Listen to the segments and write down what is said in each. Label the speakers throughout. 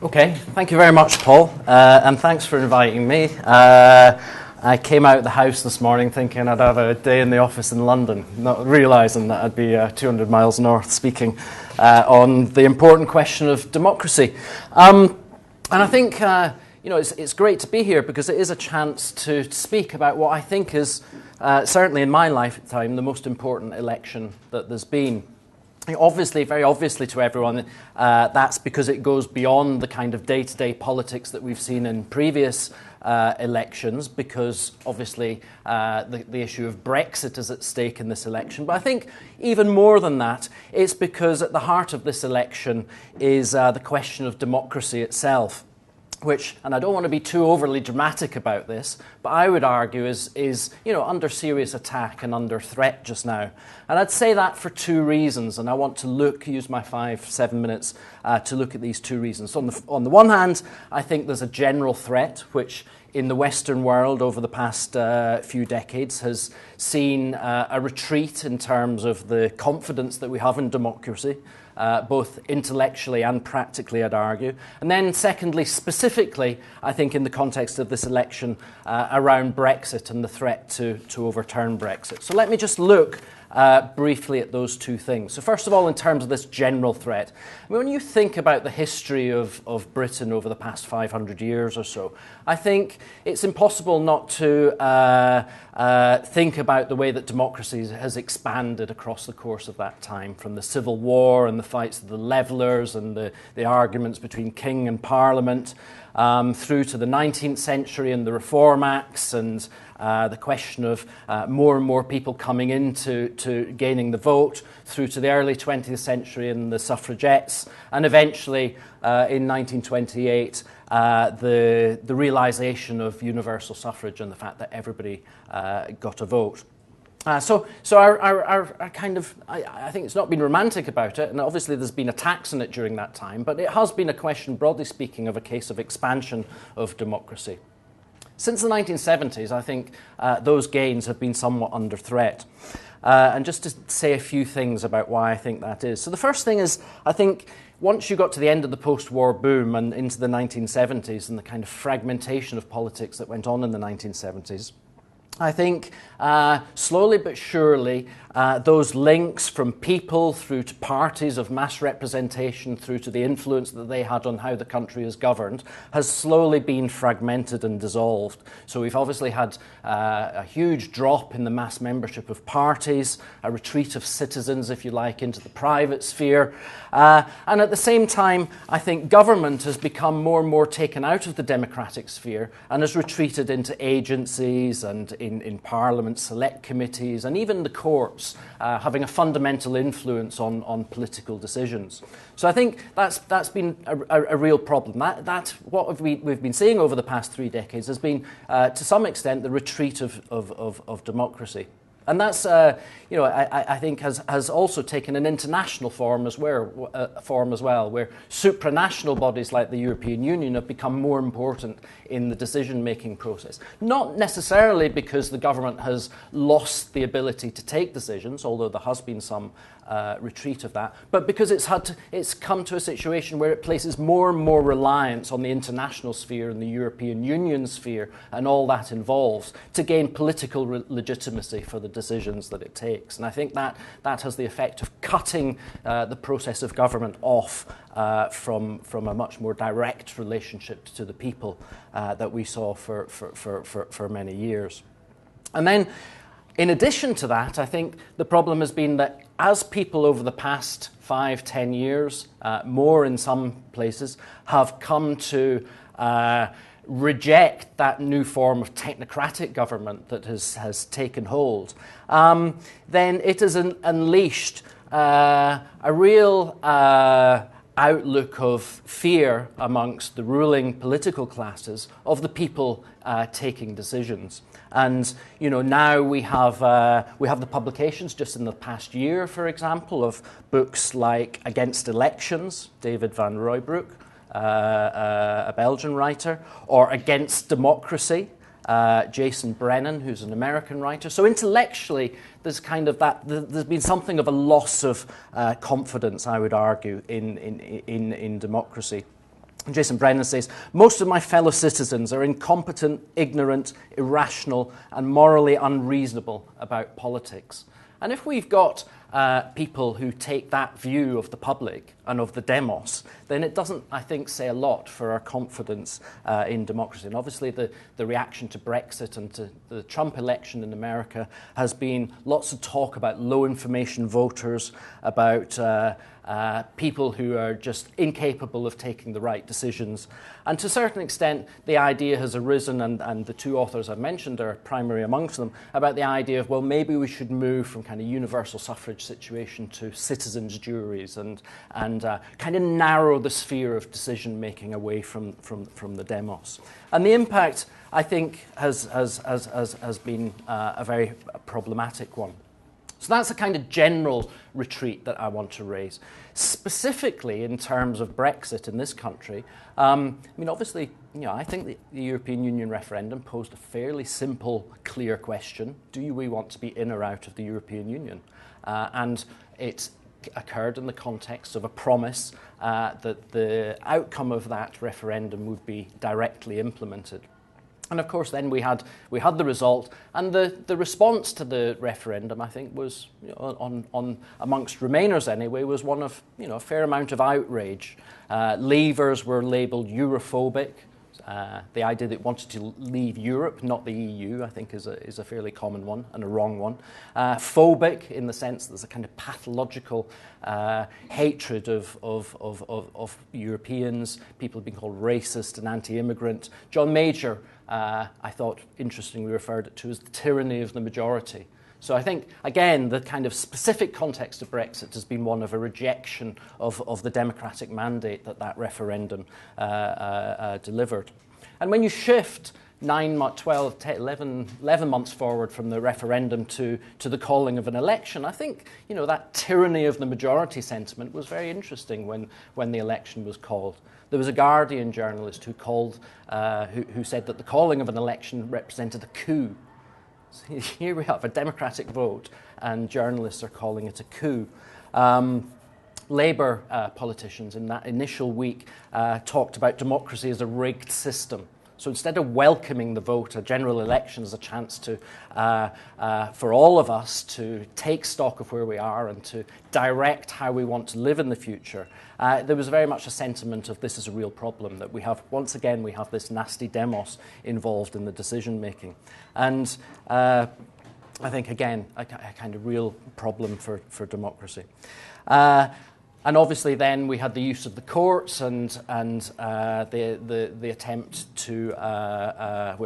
Speaker 1: Okay, thank you very much, Paul, and thanks for inviting me. I came out of the house this morning thinking I'd have a day in the office in London, not realising that I'd be 200 miles north speaking on the important question of democracy. And I think it's great to be here because it is a chance to speak about what I think is, certainly in my lifetime, the most important election that there's been. Obviously, very obviously to everyone, that's because it goes beyond the kind of day-to-day politics that we've seen in previous elections, because obviously the issue of Brexit is at stake in this election. But I think even more than that, it's because at the heart of this election is the question of democracy itself, which, and I don't want to be too overly dramatic about this, but I would argue is under serious attack and under threat just now. And I'd say that for two reasons, and I want to use my 5-7 minutes to look at these two reasons. On the one hand, I think there's a general threat, which in the Western world over the past few decades has seen a retreat in terms of the confidence that we have in democracy. Both intellectually and practically, I'd argue. And then secondly, specifically, I think in the context of this election, around Brexit and the threat to overturn Brexit. So let me just look briefly at those two things. So first of all, in terms of this general threat, I mean, when you think about the history of Britain over the past 500 years or so, I think it's impossible not to think about the way that democracy has expanded across the course of that time, from the Civil War and the fights of the levellers and the arguments between King and Parliament, through to the 19th century and the Reform Acts and the question of more and more people coming into gaining the vote, through to the early 20th century and the suffragettes, and eventually in 1928 the realisation of universal suffrage and the fact that everybody got a vote. So our kind of, I think it's not been romantic about it, and obviously there's been attacks on it during that time, but it has been a question, broadly speaking, of a case of expansion of democracy. Since the 1970s, I think those gains have been somewhat under threat. And just to say a few things about why I think that is. So the first thing is, I think once you got to the end of the post-war boom and into the 1970s and the kind of fragmentation of politics that went on in the 1970s, I think slowly but surely those links from people through to parties of mass representation through to the influence that they had on how the country is governed has slowly been fragmented and dissolved. So we've obviously had a huge drop in the mass membership of parties, a retreat of citizens, if you like, into the private sphere. And at the same time, I think government has become more and more taken out of the democratic sphere and has retreated into agencies and in Parliament, select committees, and even the courts, having a fundamental influence on political decisions. So I think that's been a real problem. That's what we've been seeing over the past 3 decades has been, to some extent, the retreat of democracy. And that's, I think has also taken an international form as well, where supranational bodies like the European Union have become more important in the decision-making process. Not necessarily because the government has lost the ability to take decisions, although there has been some retreat of that, but because it's come to a situation where it places more and more reliance on the international sphere and the European Union sphere and all that involves to gain political legitimacy for the decisions that it takes. And I think that has the effect of cutting the process of government off from a much more direct relationship to the people that we saw for many years. And then, in addition to that, I think the problem has been that as people over the past 5-10 years, more in some places, have come to reject that new form of technocratic government that has taken hold, then it has unleashed a real outlook of fear amongst the ruling political classes of the people taking decisions. And now we have the publications just in the past year, for example, of books like Against Elections, David van Rooibroek, a Belgian writer, or Against Democracy, Jason Brennan, who's an American writer. So intellectually, there's kind of that. There's been something of a loss of confidence, I would argue, in democracy. Jason Brennan says, most of my fellow citizens are incompetent, ignorant, irrational, and morally unreasonable about politics. And if we've got people who take that view of the public and of the demos, then it doesn't, I think, say a lot for our confidence in democracy. And obviously the reaction to Brexit and to the Trump election in America has been lots of talk about low information voters, about people who are just incapable of taking the right decisions. And to a certain extent, the idea has arisen, and the two authors I've mentioned are primary amongst them, about the idea of, well, maybe we should move from kind of universal suffrage situation to citizens' juries and kind of narrow the sphere of decision-making away from the demos. And the impact, I think, has been a very problematic one. So that's a kind of general retreat that I want to raise. Specifically in terms of Brexit in this country, I mean, obviously, I think the European Union referendum posed a fairly simple, clear question. Do we want to be in or out of the European Union? And it occurred in the context of a promise that the outcome of that referendum would be directly implemented. And of course, then we had the result, and the response to the referendum, I think, was on amongst Remainers anyway, was one of a fair amount of outrage. Leavers were labelled Europhobic. The idea that it wanted to leave Europe, not the EU, I think is a fairly common one and a wrong one. Phobic, in the sense that there's a kind of pathological hatred of Europeans. People have been called racist and anti-immigrant. John Major, I thought, interestingly referred it to as the tyranny of the majority. So I think, again, the kind of specific context of Brexit has been one of a rejection of the democratic mandate that referendum delivered. And when you shift 11 months forward from the referendum to the calling of an election, I think, that tyranny of the majority sentiment was very interesting when the election was called. There was a Guardian journalist who said that the calling of an election represented a coup. So here we have a democratic vote, and journalists are calling it a coup. Labour politicians in that initial week talked about democracy as a rigged system. So instead of welcoming the vote, a general election as a chance to, for all of us to take stock of where we are and to direct how we want to live in the future, there was very much a sentiment of this is a real problem, that we have, once again, we have this nasty demos involved in the decision making. And I think, again, a kind of real problem for democracy. And obviously, then we had the use of the courts and the attempt to,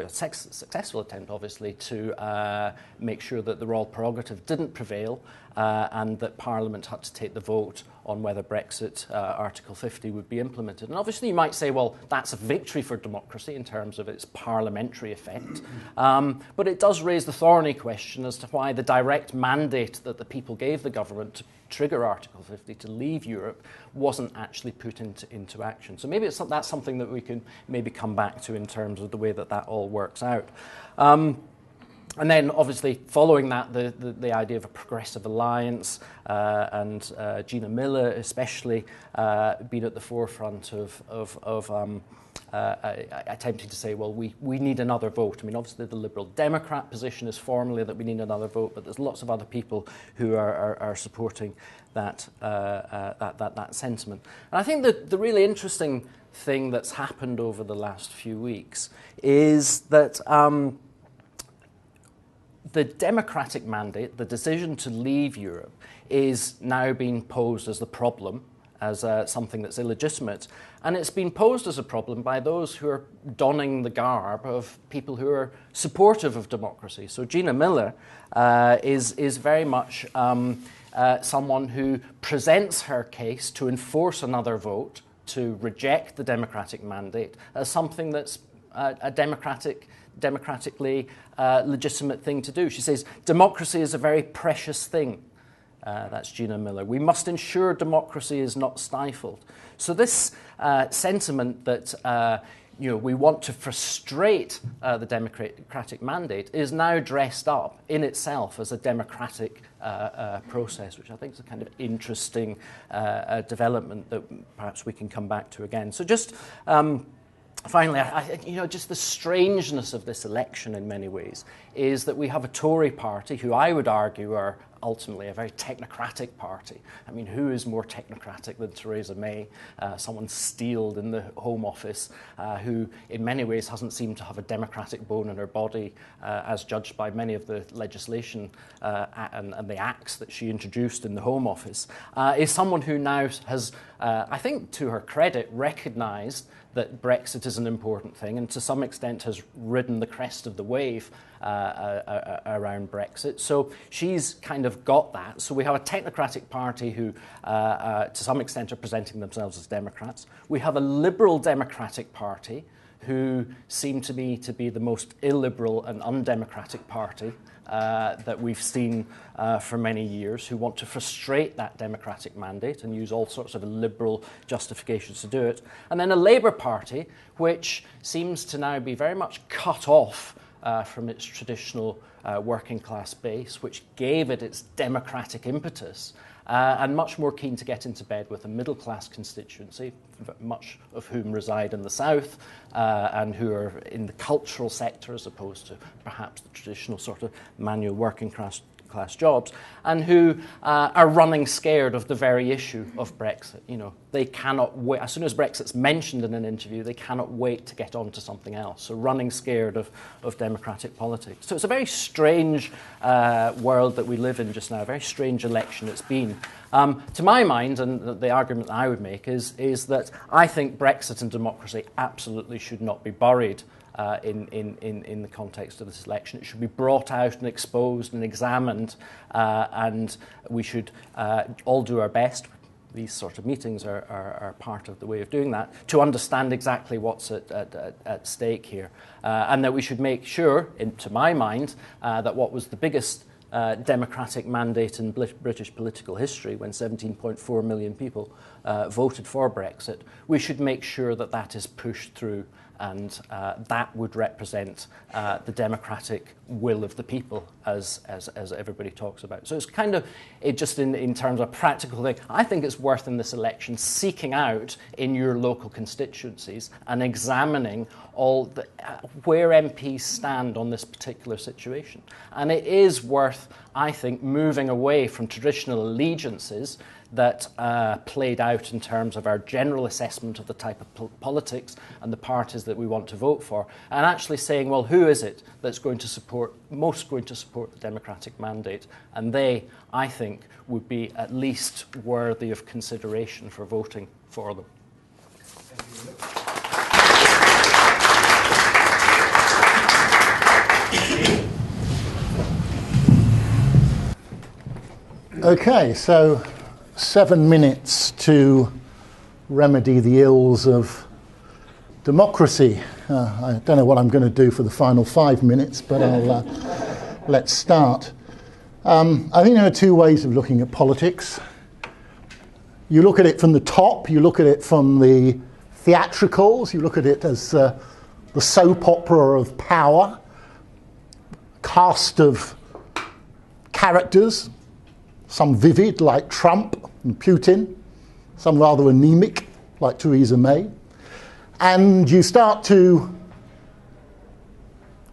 Speaker 1: successful attempt, obviously, to make sure that the royal prerogative didn't prevail and that Parliament had to take the vote on whether Brexit Article 50 would be implemented. And obviously, you might say, well, that's a victory for democracy in terms of its parliamentary effect. But it does raise the thorny question as to why the direct mandate that the people gave the government to trigger Article 50 to leave Europe wasn't actually put into action. So maybe that's something that we can maybe come back to in terms of the way that all works out. And then, obviously, following that, the idea of a progressive alliance and Gina Miller, especially, being at the forefront of attempting to say, well, we need another vote. I mean, obviously, the Liberal Democrat position is formally that we need another vote, but there's lots of other people who are supporting that sentiment. And I think that the really interesting thing that's happened over the last few weeks is that the democratic mandate, the decision to leave Europe, is now being posed as the problem, as something that's illegitimate. And it's been posed as a problem by those who are donning the garb of people who are supportive of democracy. So Gina Miller is very much someone who presents her case to enforce another vote, to reject the democratic mandate, as something that's a democratically legitimate thing to do. She says, democracy is a very precious thing. That's Gina Miller. We must ensure democracy is not stifled. So this sentiment that we want to frustrate the democratic mandate is now dressed up in itself as a democratic process, which I think is a kind of interesting development that perhaps we can come back to again. So just finally, just the strangeness of this election in many ways is that we have a Tory party who I would argue are ultimately a very technocratic party. I mean, who is more technocratic than Theresa May, someone steeled in the Home Office, who in many ways hasn't seemed to have a democratic bone in her body, as judged by many of the legislation and the acts that she introduced in the Home Office, is someone who now has, I think to her credit, recognised that Brexit is an important thing and to some extent has ridden the crest of the wave around Brexit. So she's kind of got that. So we have a technocratic party who to some extent are presenting themselves as Democrats. We have a liberal democratic party who seem to me to be the most illiberal and undemocratic party that we've seen for many years, who want to frustrate that democratic mandate and use all sorts of liberal justifications to do it. And then a Labour Party, which seems to now be very much cut off from its traditional working class base, which gave it its democratic impetus, and much more keen to get into bed with a middle class constituency, much of whom reside in the south and who are in the cultural sector as opposed to perhaps the traditional sort of manual working class jobs, and who are running scared of the very issue of Brexit. They cannot wait. As soon as Brexit's mentioned in an interview, they cannot wait to get on to something else. So running scared of democratic politics. So it's a very strange world that we live in just now, a very strange election it's been. To my mind, and the argument I would make is that I think Brexit and democracy absolutely should not be buried in the context of this election. It should be brought out and exposed and examined, and we should all do our best. These sort of meetings are part of the way of doing that, to understand exactly what's at stake here. And that we should make sure, to my mind, that what was the biggest democratic mandate in British political history, when 17.4 million people voted for Brexit, we should make sure that that is pushed through, and that would represent the democratic will of the people, as everybody talks about. So it's kind of, just in terms of practical thing, I think it's worth in this election seeking out in your local constituencies and examining where MPs stand on this particular situation. And it is worth, I think, moving away from traditional allegiances that played out in terms of our general assessment of the type of politics and the parties that we want to vote for, and actually saying, well, who is it that's most going to support the democratic mandate? And they, I think, would be at least worthy of consideration for voting for them.
Speaker 2: Okay, so 7 minutes to remedy the ills of democracy. I don't know what I'm going to do for the final 5 minutes, but let's start. I think there are two ways of looking at politics. You look at it from the top, you look at it from the theatricals, you look at it as the soap opera of power, cast of characters, some vivid like Trump and Putin, some rather anemic like Theresa May, and you start to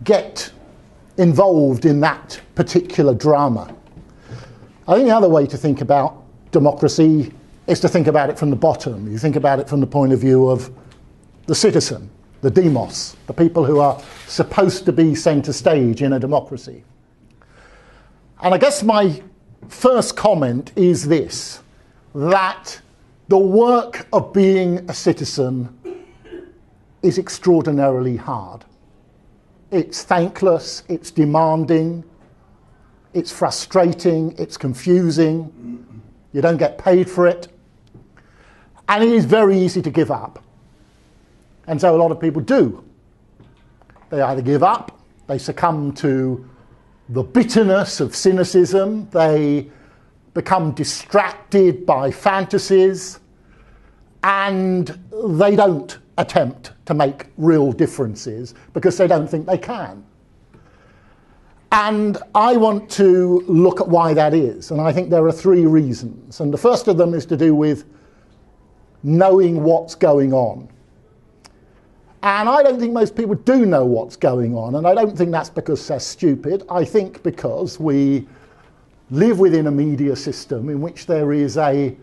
Speaker 2: get involved in that particular drama. I think the other way to think about democracy is to think about it from the bottom. You think about it from the point of view of the citizen, the demos, the people who are supposed to be centre stage in a democracy. And I guess my first comment is this, that the work of being a citizen is extraordinarily hard. It's thankless, it's demanding, it's frustrating, it's confusing, you don't get paid for it, and it is very easy to give up. And so a lot of people do. They either give up, they succumb to the bitterness of cynicism, they become distracted by fantasies, and they don't attempt to make real differences because they don't think they can. And I want to look at why that is, and I think there are three reasons. And the first of them is to do with knowing what's going on. And I don't think most people do know what's going on, and I don't think that's because they're stupid. I think because we live within a media system in which there is a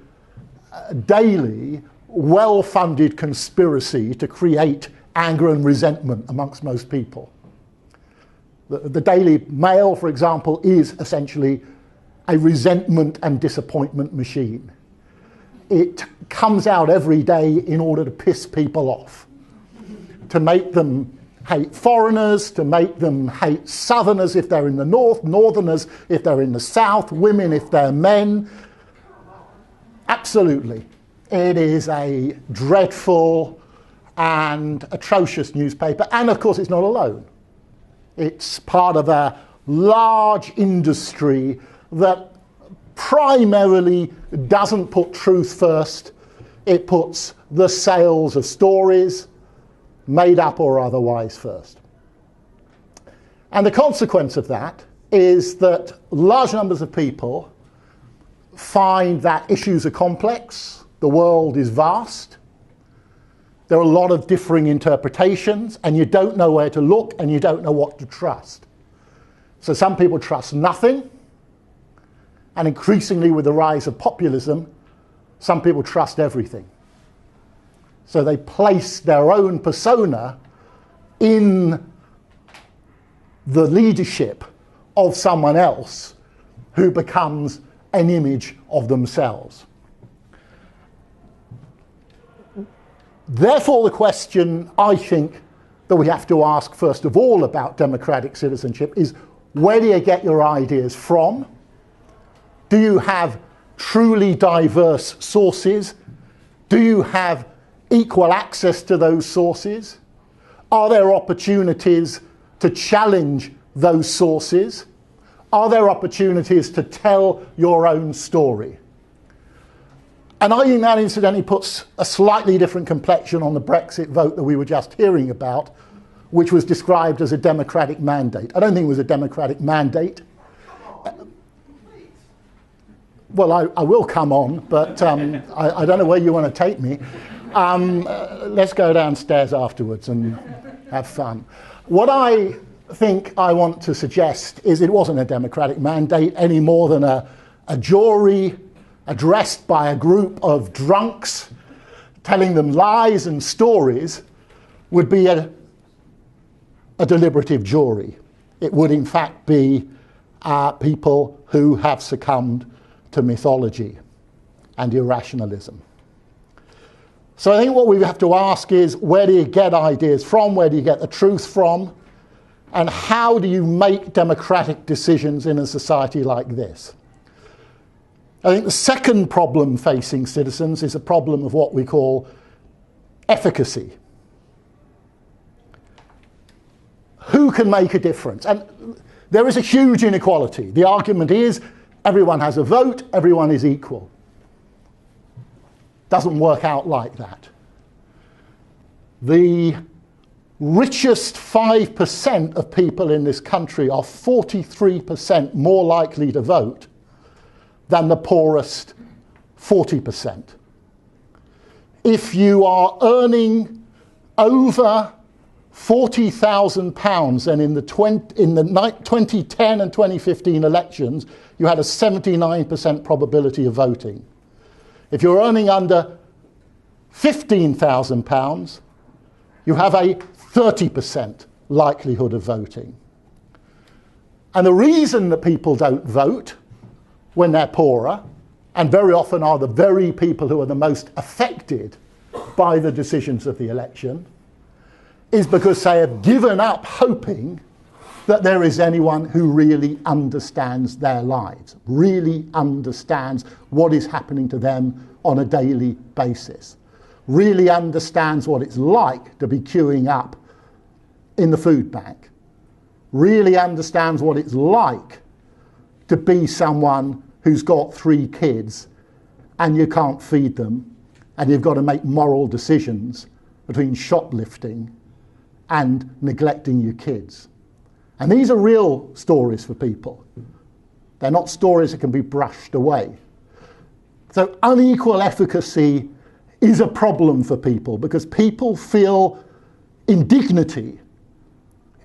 Speaker 2: daily, well-funded conspiracy to create anger and resentment amongst most people. The Daily Mail, for example, is essentially a resentment and disappointment machine. It comes out every day in order to piss people off, to make them hate foreigners, to make them hate Southerners if they're in the north, Northerners if they're in the south, women if they're men. Absolutely. It is a dreadful and atrocious newspaper, and of course it's not alone. It's part of a large industry that primarily doesn't put truth first. It puts the sales of stories, made up or otherwise, first. And the consequence of that is that large numbers of people find that issues are complex, the world is vast, there are a lot of differing interpretations, and you don't know where to look and you don't know what to trust. So some people trust nothing, and increasingly with the rise of populism, some people trust everything. So they place their own persona in the leadership of someone else who becomes an image of themselves. Therefore, the question, I think, that we have to ask first of all about democratic citizenship is, where do you get your ideas from? Do you have truly diverse sources? Do you have equal access to those sources? Are there opportunities to challenge those sources? Are there opportunities to tell your own story? And I think that incidentally puts a slightly different complexion on the Brexit vote that we were just hearing about, which was described as a democratic mandate. I don't think it was a democratic mandate. Well, I will come on, but I don't know where you want to take me. Let's go downstairs afterwards and have fun. What I think I want to suggest is it wasn't a democratic mandate any more than a jury addressed by a group of drunks telling them lies and stories would be a deliberative jury. It would in fact be people who have succumbed to mythology and irrationalism. So I think what we have to ask is, where do you get ideas from? Where do you get the truth from? And how do you make democratic decisions in a society like this? I think the second problem facing citizens is a problem of what we call efficacy. Who can make a difference? And there is a huge inequality. The argument is everyone has a vote, everyone is equal. Doesn't work out like that. The richest 5% of people in this country are 43% more likely to vote than the poorest 40%. If you are earning over £40,000, then in the 2010 and 2015 elections, you had a 79% probability of voting. If you're earning under £15,000, you have a 30% likelihood of voting. And the reason that people don't vote when they're poorer, and very often are the very people who are the most affected by the decisions of the election, is because they have given up hoping that there is anyone who really understands their lives, really understands what is happening to them on a daily basis, really understands what it's like to be queuing up in the food bank, really understands what it's like to be someone who's got 3 kids and you can't feed them and you've got to make moral decisions between shoplifting and neglecting your kids. And these are real stories for people. They're not stories that can be brushed away. So unequal efficacy is a problem for people because people feel indignity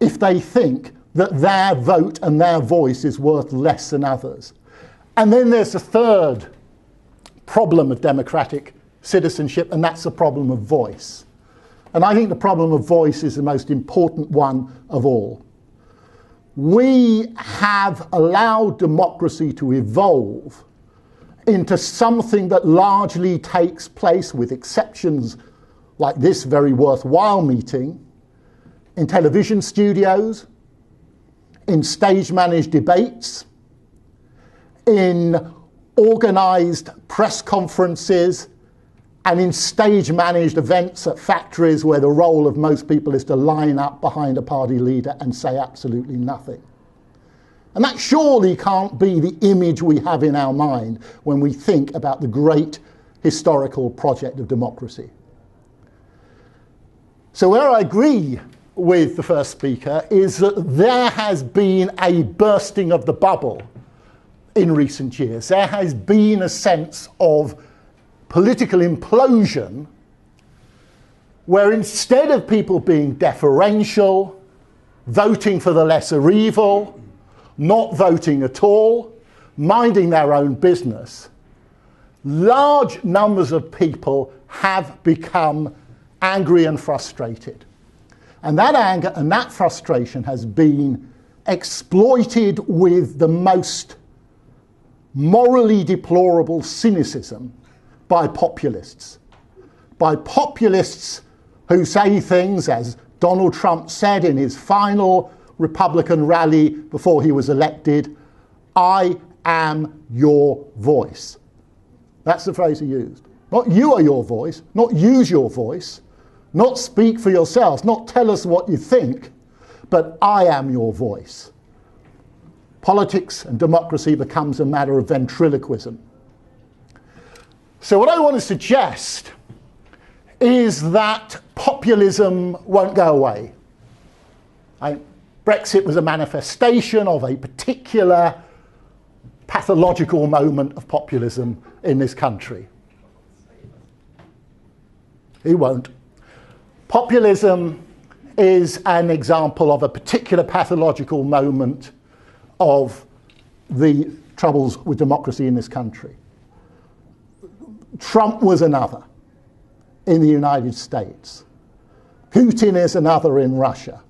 Speaker 2: if they think that their vote and their voice is worth less than others. And then there's the third problem of democratic citizenship, and that's the problem of voice. And I think the problem of voice is the most important one of all. We have allowed democracy to evolve into something that largely takes place, with exceptions like this very worthwhile meeting, in television studios, in stage-managed debates, in organised press conferences, and in stage-managed events at factories where the role of most people is to line up behind a party leader and say absolutely nothing. And that surely can't be the image we have in our mind when we think about the great historical project of democracy. So where I agree with the first speaker is that there has been a bursting of the bubble in recent years. There has been a sense of political implosion where instead of people being deferential, voting for the lesser evil, not voting at all, minding their own business, large numbers of people have become angry and frustrated. And that anger and that frustration has been exploited with the most morally deplorable cynicism by populists. By populists who say things, as Donald Trump said in his final Republican rally before he was elected, "I am your voice." That's the phrase he used. Not "you are your voice," not "use your voice," not "speak for yourselves," not "tell us what you think," but "I am your voice." Politics and democracy becomes a matter of ventriloquism. So what I want to suggest is that populism won't go away. Brexit was a manifestation of a particular pathological moment of populism in this country. It won't. Populism is an example of a particular pathological moment of the troubles with democracy in this country. Trump was another in the United States. Putin is another in Russia.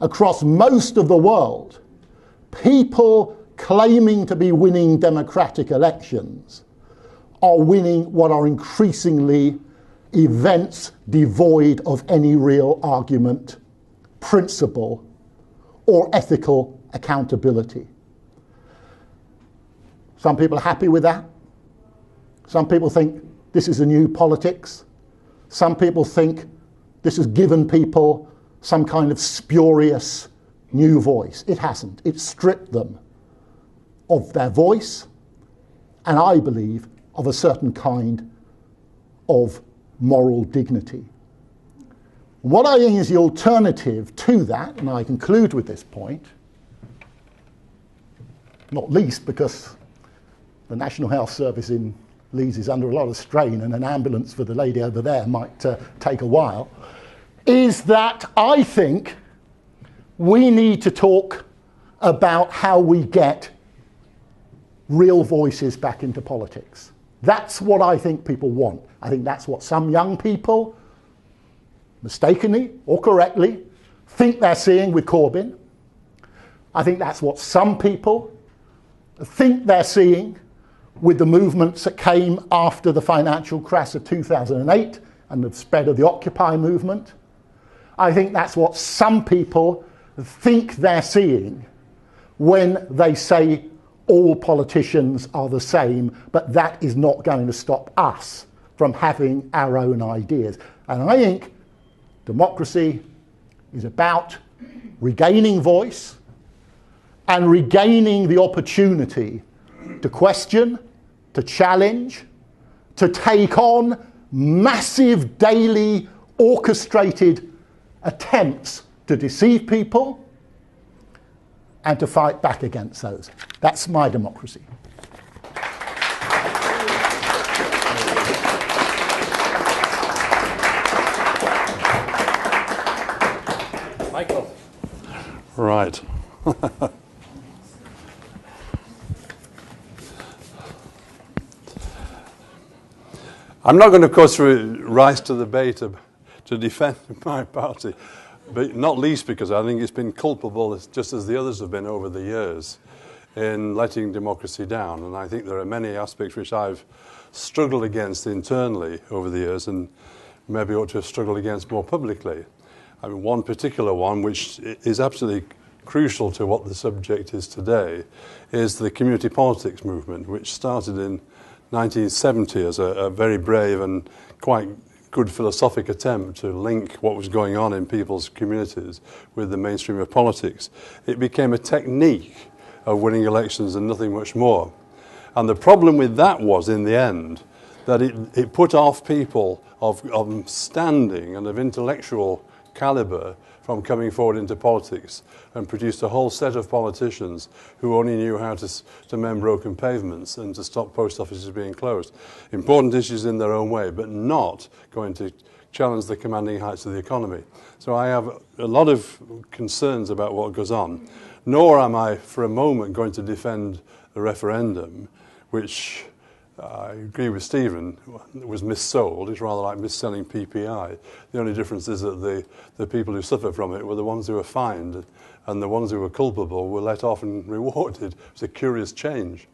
Speaker 2: Across most of the world, people claiming to be winning democratic elections are winning what are increasingly events devoid of any real argument, principle, or ethical accountability. Some people are happy with that. Some people think this is a new politics. Some people think this has given people some kind of spurious new voice. It hasn't. It's stripped them of their voice, and I believe of a certain kind of moral dignity. What I think is the alternative to that, and I conclude with this point, not least because the National Health Service in Leeds is under a lot of strain and an ambulance for the lady over there might take a while, is that I think we need to talk about how we get real voices back into politics. That's what I think people want. I think that's what some young people, mistakenly or correctly, think they're seeing with Corbyn. I think that's what some people think they're seeing with the movements that came after the financial crash of 2008 and the spread of the Occupy movement. I think that's what some people think they're seeing when they say all politicians are the same, but that is not going to stop us from having our own ideas. And I think democracy is about regaining voice and regaining the opportunity to question, to challenge, to take on massive daily orchestrated attempts to deceive people and to fight back against those. That's my democracy.
Speaker 1: Michael.
Speaker 3: Right. I'm not going to, of course, rise to the bait to defend my party, but not least because I think it's been culpable, just as the others have been over the years, in letting democracy down. And I think there are many aspects which I've struggled against internally over the years and maybe ought to have struggled against more publicly. I mean, one particular one, which is absolutely crucial to what the subject is today, is the community politics movement, which started in 1970 as a very brave and quite good philosophic attempt to link what was going on in people's communities with the mainstream of politics. It became a technique of winning elections and nothing much more. And the problem with that was, in the end, that it put off people of standing and of intellectual calibre from coming forward into politics, and produced a whole set of politicians who only knew how to mend broken pavements and to stop post offices being closed. Important issues in their own way, but not going to challenge the commanding heights of the economy. So I have a lot of concerns about what goes on, nor am I for a moment going to defend the referendum, which I agree with Stephen, it was missold. It's rather like mis-selling PPI. The only difference is that the people who suffered from it were the ones who were fined, and the ones who were culpable were let off and rewarded. It's a curious change.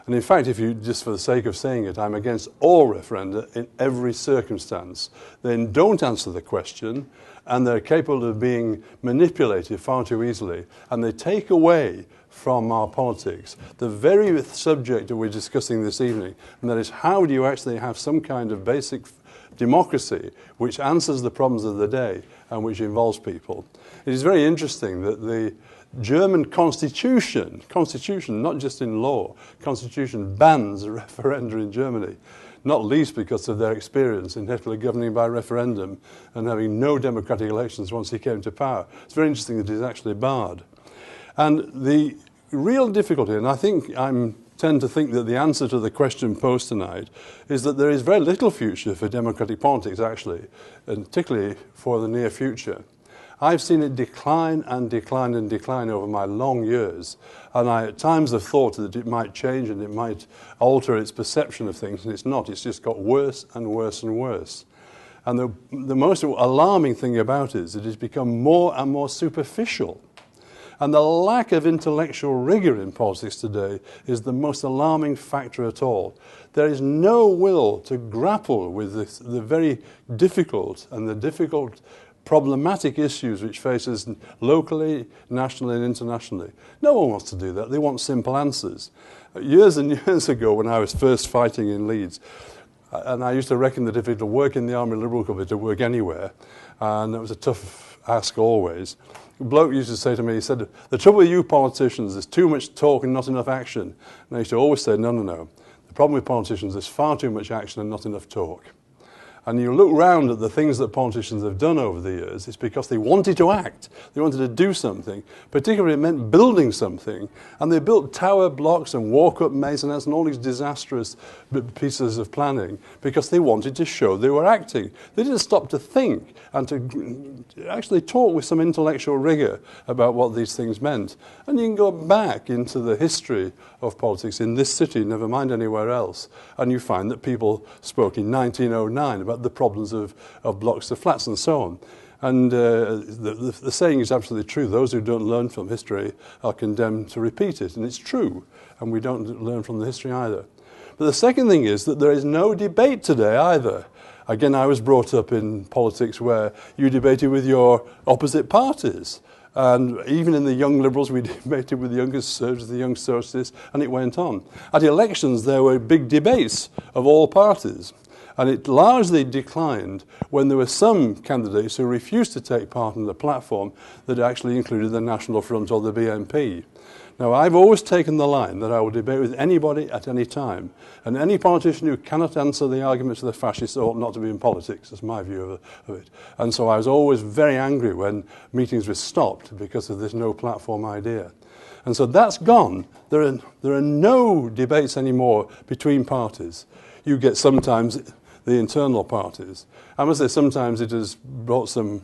Speaker 3: And in fact, if you, just for the sake of saying it, I'm against all referenda in every circumstance. They don't answer the question, and they're capable of being manipulated far too easily, and they take away from our politics the very subject that we're discussing this evening, and that is, how do you actually have some kind of basic democracy which answers the problems of the day and which involves people. It is very interesting that the German constitution, not just in law, constitution bans a referenda in Germany, not least because of their experience in Hitler governing by referendum and having no democratic elections once he came to power. It's very interesting that he's actually barred. And the real difficulty, and I tend to think that the answer to the question posed tonight is that there is very little future for democratic politics, actually, and particularly for the near future. I've seen it decline and decline and decline over my long years, and I at times have thought that it might change and it might alter its perception of things, and it's not. It's just got worse and worse and worse. And the most alarming thing about it is it has become more and more superficial. And the lack of intellectual rigour in politics today is the most alarming factor at all. There is no will to grapple with the very difficult problematic issues which face us locally, nationally and internationally. No one wants to do that. They want simple answers. Years and years ago, when I was first fighting in Leeds, and I used to reckon that if it would work in the Army Liberal Club, it would work anywhere. And it was a tough ask always. A bloke used to say to me, he said, the trouble with you politicians, there's too much talk and not enough action. And I used to always say, no. The problem with politicians, there's far too much action and not enough talk. And you look round at the things that politicians have done over the years, it's because they wanted to act. They wanted to do something. Particularly it meant building something. And they built tower blocks and walk-up masonets and all these disastrous pieces of planning because they wanted to show they were acting. They didn't stop to think and to actually talk with some intellectual rigour about what these things meant. And you can go back into the history of politics in this city, never mind anywhere else, and you find that people spoke in 1909 about the problems of blocks to flats and so on. And the saying is absolutely true. Those who don't learn from history are condemned to repeat it. And it's true. And we don't learn from the history either. But the second thing is that there is no debate today either. Again, I was brought up in politics where you debated with your opposite parties. And even in the Young Liberals, we debated with the Young Conservatives, the Young Socialists, and it went on. At elections, there were big debates of all parties. And it largely declined when there were some candidates who refused to take part in the platform that actually included the National Front or the BNP. Now, I've always taken the line that I will debate with anybody at any time, and any politician who cannot answer the arguments of the fascists ought not to be in politics. That's my view of it. And so I was always very angry when meetings were stopped because of this no platform idea. And so that's gone. There are no debates anymore between parties. You get sometimes the internal parties. I must say sometimes it has brought some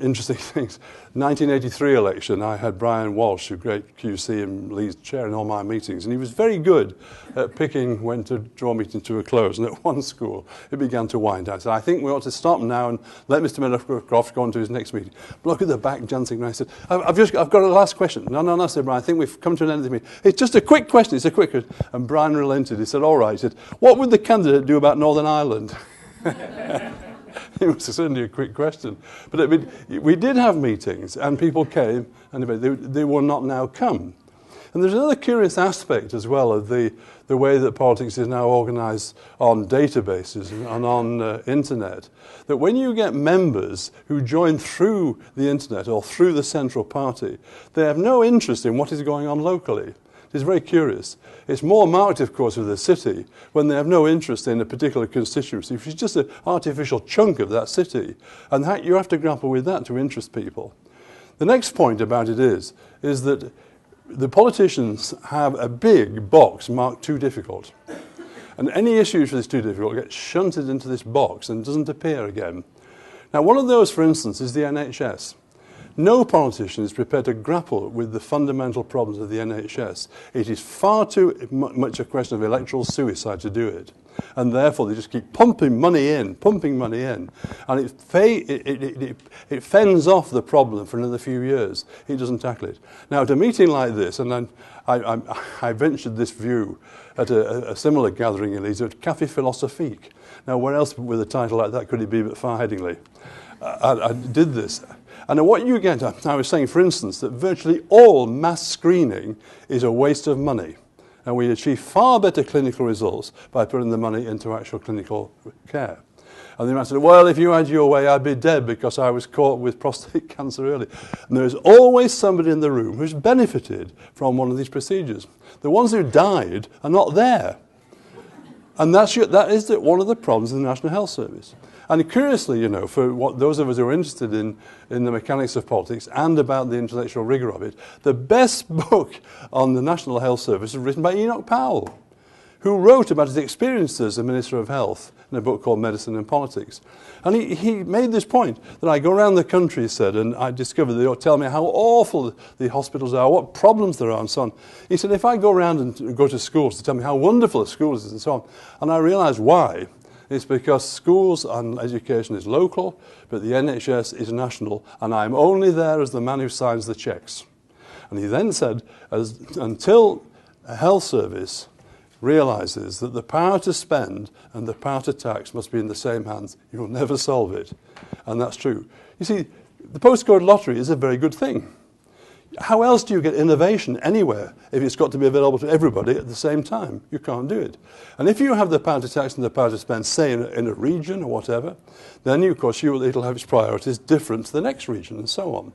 Speaker 3: interesting things. 1983 election, I had Brian Walsh, a great QC in Leeds, chairing all my meetings, and he was very good at picking when to draw meetings to a close. And at one school, it began to wind down. I said, I think we ought to stop now and let Mr. Meadowcroft go on to his next meeting. Look at the back dancing. And I said, I've got a last question. No, said Brian, I think we've come to an end of the meeting. It's just a quick question. It's a quick question. And Brian relented. He said, all right. He said, what would the candidate do about Northern Ireland? It was certainly a quick question. But I mean, we did have meetings, and people came, and they will not now come. And there's another curious aspect as well of the way that politics is now organised on databases and on internet, that when you get members who join through the internet or through the central party, they have no interest in what is going on locally. It's very curious. It's more marked, of course, with the city when they have no interest in a particular constituency, which is just an artificial chunk of that city. And you have to grapple with that to interest people. The next point about it is that the politicians have a big box marked too difficult. And any issues for this too difficult get shunted into this box and doesn't appear again. Now, one of those, for instance, is the NHS. No politician is prepared to grapple with the fundamental problems of the NHS. It is far too much a question of electoral suicide to do it. And therefore, they just keep pumping money in. And it fends off the problem for another few years. It doesn't tackle it. Now, at a meeting like this, and I ventured this view at a similar gathering in Leeds, at Café Philosophique. Now, where else with a title like that could it be but Farheadingly? I did this. And what you get, I was saying, for instance, that virtually all mass screening is a waste of money. And we achieve far better clinical results by putting the money into actual clinical care. And the man said, well, if you had your way, I'd be dead because I was caught with prostate cancer early. And there's always somebody in the room who's benefited from one of these procedures. The ones who died are not there. And that is one of the problems in the National Health Service. And curiously, you know, for those of us who are interested in the mechanics of politics and about the intellectual rigour of it, the best book on the National Health Service was written by Enoch Powell, who wrote about his experiences as a Minister of Health in a book called Medicine and Politics. And he made this point that I go around the country, he said, and I discovered they tell me how awful the hospitals are, what problems there are and so on. He said, if I go around and go to schools to tell me how wonderful the schools is and so on, and I realised why. It's because schools and education is local, but the NHS is national, and I'm only there as the man who signs the cheques. And he then said, until a health service realises that the power to spend and the power to tax must be in the same hands, you will never solve it. And that's true. You see, the postcode lottery is a very good thing. How else do you get innovation anywhere if it's got to be available to everybody at the same time? You can't do it. And if you have the power to tax and the power to spend, say, in a region or whatever, then, of course, it'll have its priorities different to the next region and so on.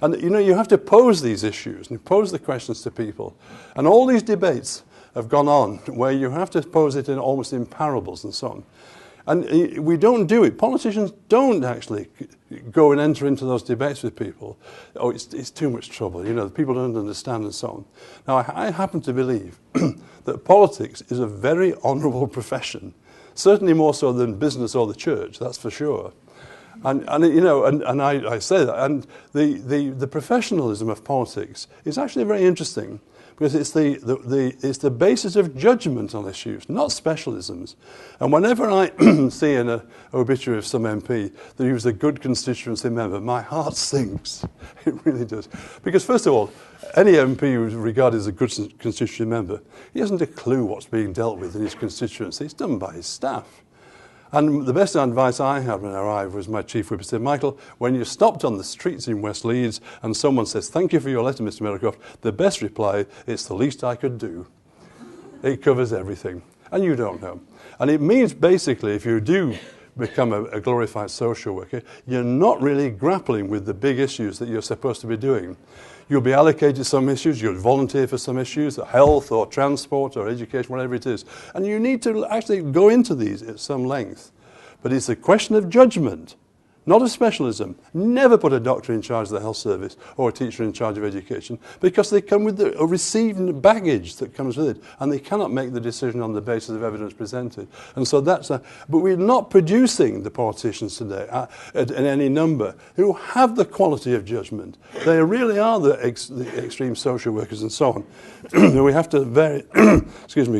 Speaker 3: And, you know, you have to pose these issues and pose the questions to people. And all these debates have gone on where you have to pose it almost in parables and so on. And we don't do it. Politicians don't actually go and enter into those debates with people. Oh, it's too much trouble. You know, people don't understand and so on. Now, I happen to believe that politics is a very honourable profession, certainly more so than business or the church, that's for sure. And you know, and I say that. And the professionalism of politics is actually very interesting, because it's the basis of judgment on issues, not specialisms. And whenever I see in an obituary of some MP that he was a good constituency member, my heart sinks. It really does. Because first of all, any MP who is regarded as a good constituency member, he hasn't a clue what's being dealt with in his constituency. It's done by his staff. And the best advice I had when I arrived was my chief whip said, Michael, when you're stopped on the streets in West Leeds and someone says, thank you for your letter, Mr. Meadowcroft, the best reply, it's the least I could do. It covers everything. And you don't know. And it means basically if you do become a glorified social worker, you're not really grappling with the big issues that you're supposed to be doing. You'll be allocated some issues, you'll volunteer for some issues, health or transport or education, whatever it is. And you need to actually go into these at some length. But it's a question of judgment, not a specialism. Never put a doctor in charge of the health service or a teacher in charge of education, because they come with a received baggage that comes with it, and they cannot make the decision on the basis of evidence presented. And so but we're not producing the politicians today in any number who have the quality of judgment. They really are the extreme social workers and so on. We have to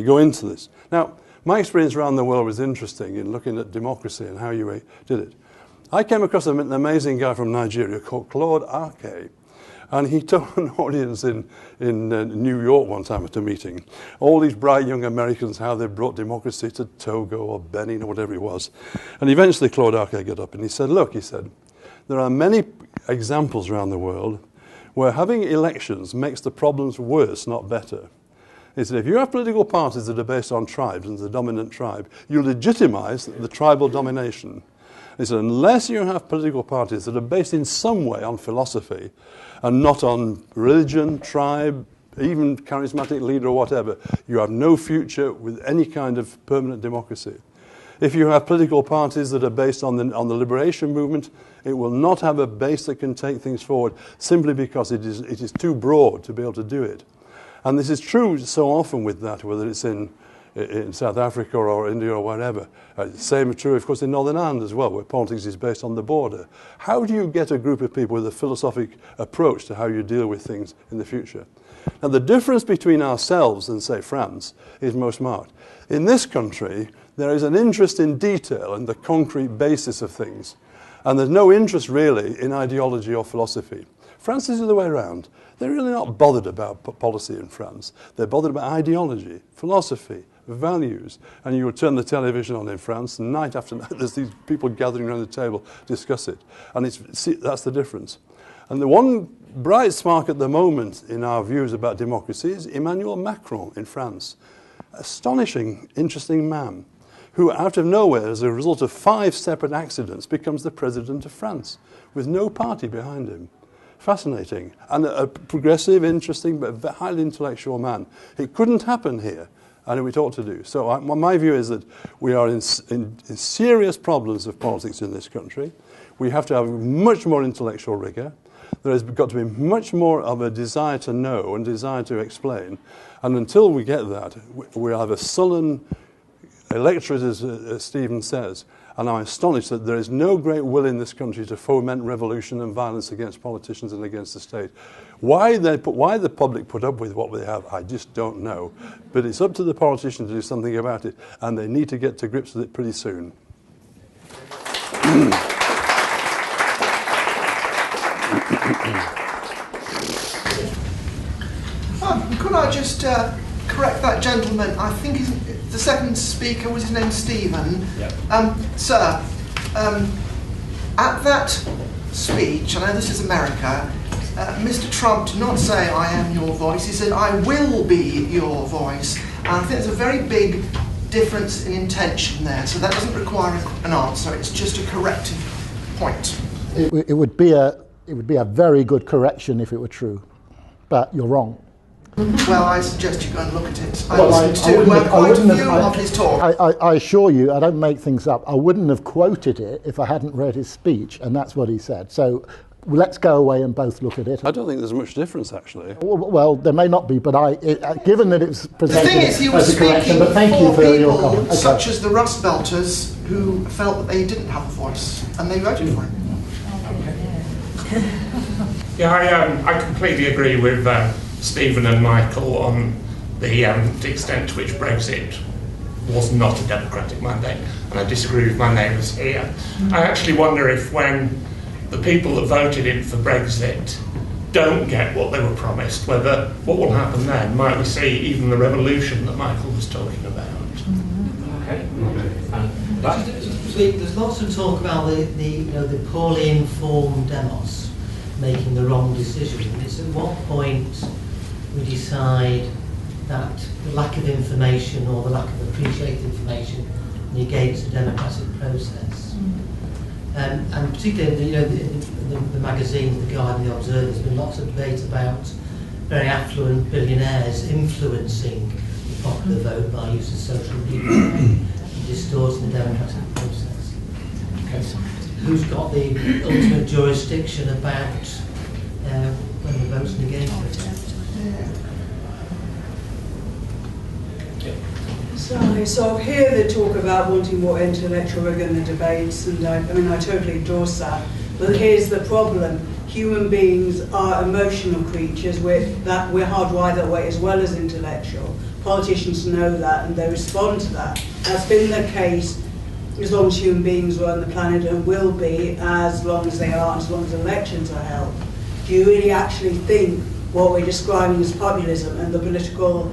Speaker 3: go into this. Now, my experience around the world was interesting in looking at democracy and how you did it. I came across an amazing guy from Nigeria called Claude Ake, and he told an audience in New York one time at a meeting, all these bright young Americans, how they brought democracy to Togo or Benin or whatever it was. And eventually Claude Ake got up and he said, look, he said, there are many examples around the world where having elections makes the problems worse, not better. He said, if you have political parties that are based on tribes and the dominant tribe, you legitimize the tribal domination. He said, unless you have political parties that are based in some way on philosophy and not on religion, tribe, even charismatic leader or whatever, you have no future with any kind of permanent democracy. If you have political parties that are based on the liberation movement, it will not have a base that can take things forward simply because it is too broad to be able to do it. And this is true so often with that, whether it's in South Africa or India or wherever. Same is true, of course, in Northern Ireland as well, where politics is based on the border. How do you get a group of people with a philosophic approach to how you deal with things in the future? Now, the difference between ourselves and, say, France is most marked. In this country, there is an interest in detail and the concrete basis of things, and there's no interest really in ideology or philosophy. France is the other way around. They're really not bothered about policy in France. They're bothered about ideology, philosophy, values. And you would turn the television on in France, and night after night there's these people gathering around the table discuss it. And that's the difference. And the one bright spark at the moment in our views about democracy is Emmanuel Macron in France. Astonishing, interesting man, who out of nowhere, as a result of 5 separate accidents, becomes the president of France, with no party behind him. Fascinating, and a progressive, interesting, but highly intellectual man. It couldn't happen here, and it ought to do. So my view is that we are in serious problems of politics in this country. We have to have much more intellectual rigor. There has got to be much more of a desire to know and desire to explain. And until we get that, we have a sullen electorate, as Stephen says. And I'm astonished that there is no great will in this country to foment revolution and violence against politicians and against the state. Why the public put up with what they have, I just don't know. But it's up to the politicians to do something about it, and they need to get to grips with it pretty soon.
Speaker 4: Could I just correct that gentleman? I think the second speaker was his name Stephen. Yep. Sir, at that speech, I know this is America, Mr. Trump did not say I am your voice, he said I will be your voice. And I think there's a very big difference in intention there, so that doesn't require an answer, it's just a corrective point.
Speaker 2: It would be a very good correction if it were true, but you're wrong.
Speaker 4: Well, I suggest you go and look at it. I listened to quite a few of his talk.
Speaker 2: I assure you, I don't make things up. I wouldn't have quoted it if I hadn't read his speech, and that's what he said. So let's go away and both look at it.
Speaker 3: I don't think there's much difference, actually.
Speaker 2: Well, there may not be, but given that it's presented
Speaker 4: the thing is, he was
Speaker 2: as a correction,
Speaker 4: speaking
Speaker 2: but thank you for your comment. Okay.
Speaker 4: Such as the Rust Belters who felt that they didn't have a voice, and they voted for him.
Speaker 5: Yeah, I completely agree with Stephen and Michael on the extent to which Brexit was not a democratic mandate, and I disagree with my neighbours here. I actually wonder if when the people that voted in for Brexit don't get what they were promised, what will happen then? Might we see even the revolution that Michael was talking about?
Speaker 6: Okay. There's lots of talk about the poorly informed demos making the wrong decision. It's at what point we decide that the lack of information or the lack of appreciated information negates the democratic process. And particularly, the magazines, The Guardian, The Observer, there's been lots of debate about very affluent billionaires influencing the popular vote by use of social media and distorting the democratic process.
Speaker 7: Okay.
Speaker 6: Who's got the ultimate jurisdiction about when the vote's negated?
Speaker 8: So here they talk about wanting more intellectual rigour in the debates, and I totally endorse that. But here's the problem. Human beings are emotional creatures. We're hardwired that way as well as intellectual. Politicians know that and they respond to that. That's been the case as long as human beings were on the planet, and will be as long as they are, as long as elections are held. Do you really actually think what we're describing as populism and the political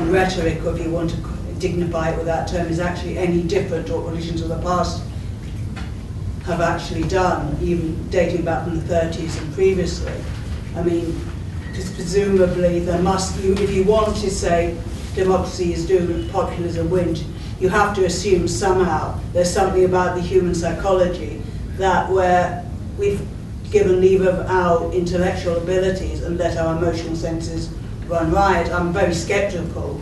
Speaker 8: rhetoric, or if you want to dignify it with that term, is actually any different to what politicians of the past have actually done, even dating back from the 30s and previously? I mean, because presumably there must, if you want to say democracy is doomed and populism wins, you have to assume somehow there's something about the human psychology that where we've given leave of our intellectual abilities and let our emotional senses run riot. I'm very sceptical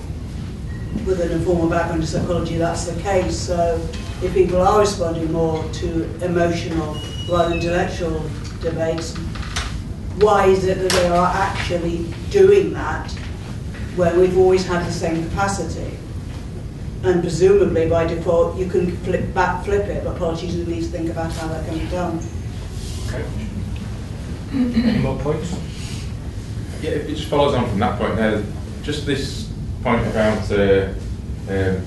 Speaker 8: with an informal background in psychology that's the case. So if people are responding more to emotional rather than intellectual debates, why is it that they are actually doing that when we've always had the same capacity? And presumably by default you can flip it, but politicians need to think about how that can be done.
Speaker 7: Okay. Any more points?
Speaker 9: Yeah, it just follows on from that point there. Just this point about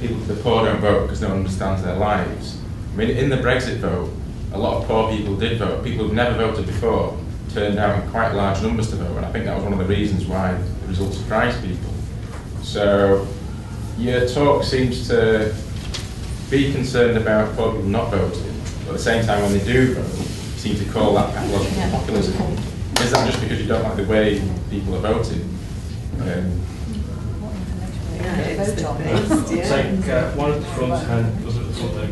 Speaker 9: people, the poor don't vote because no one understands their lives. I mean, in the Brexit vote, a lot of poor people did vote. People who've never voted before turned out in quite large numbers to vote, and I think that was one of the reasons why the result surprised people. So your talk seems to be concerned about poor people not voting, but at the same time when they do vote, you seem to call that pathological populism. Is that just because you don't like the way people are voting?
Speaker 7: Take one at the front and was at the front there.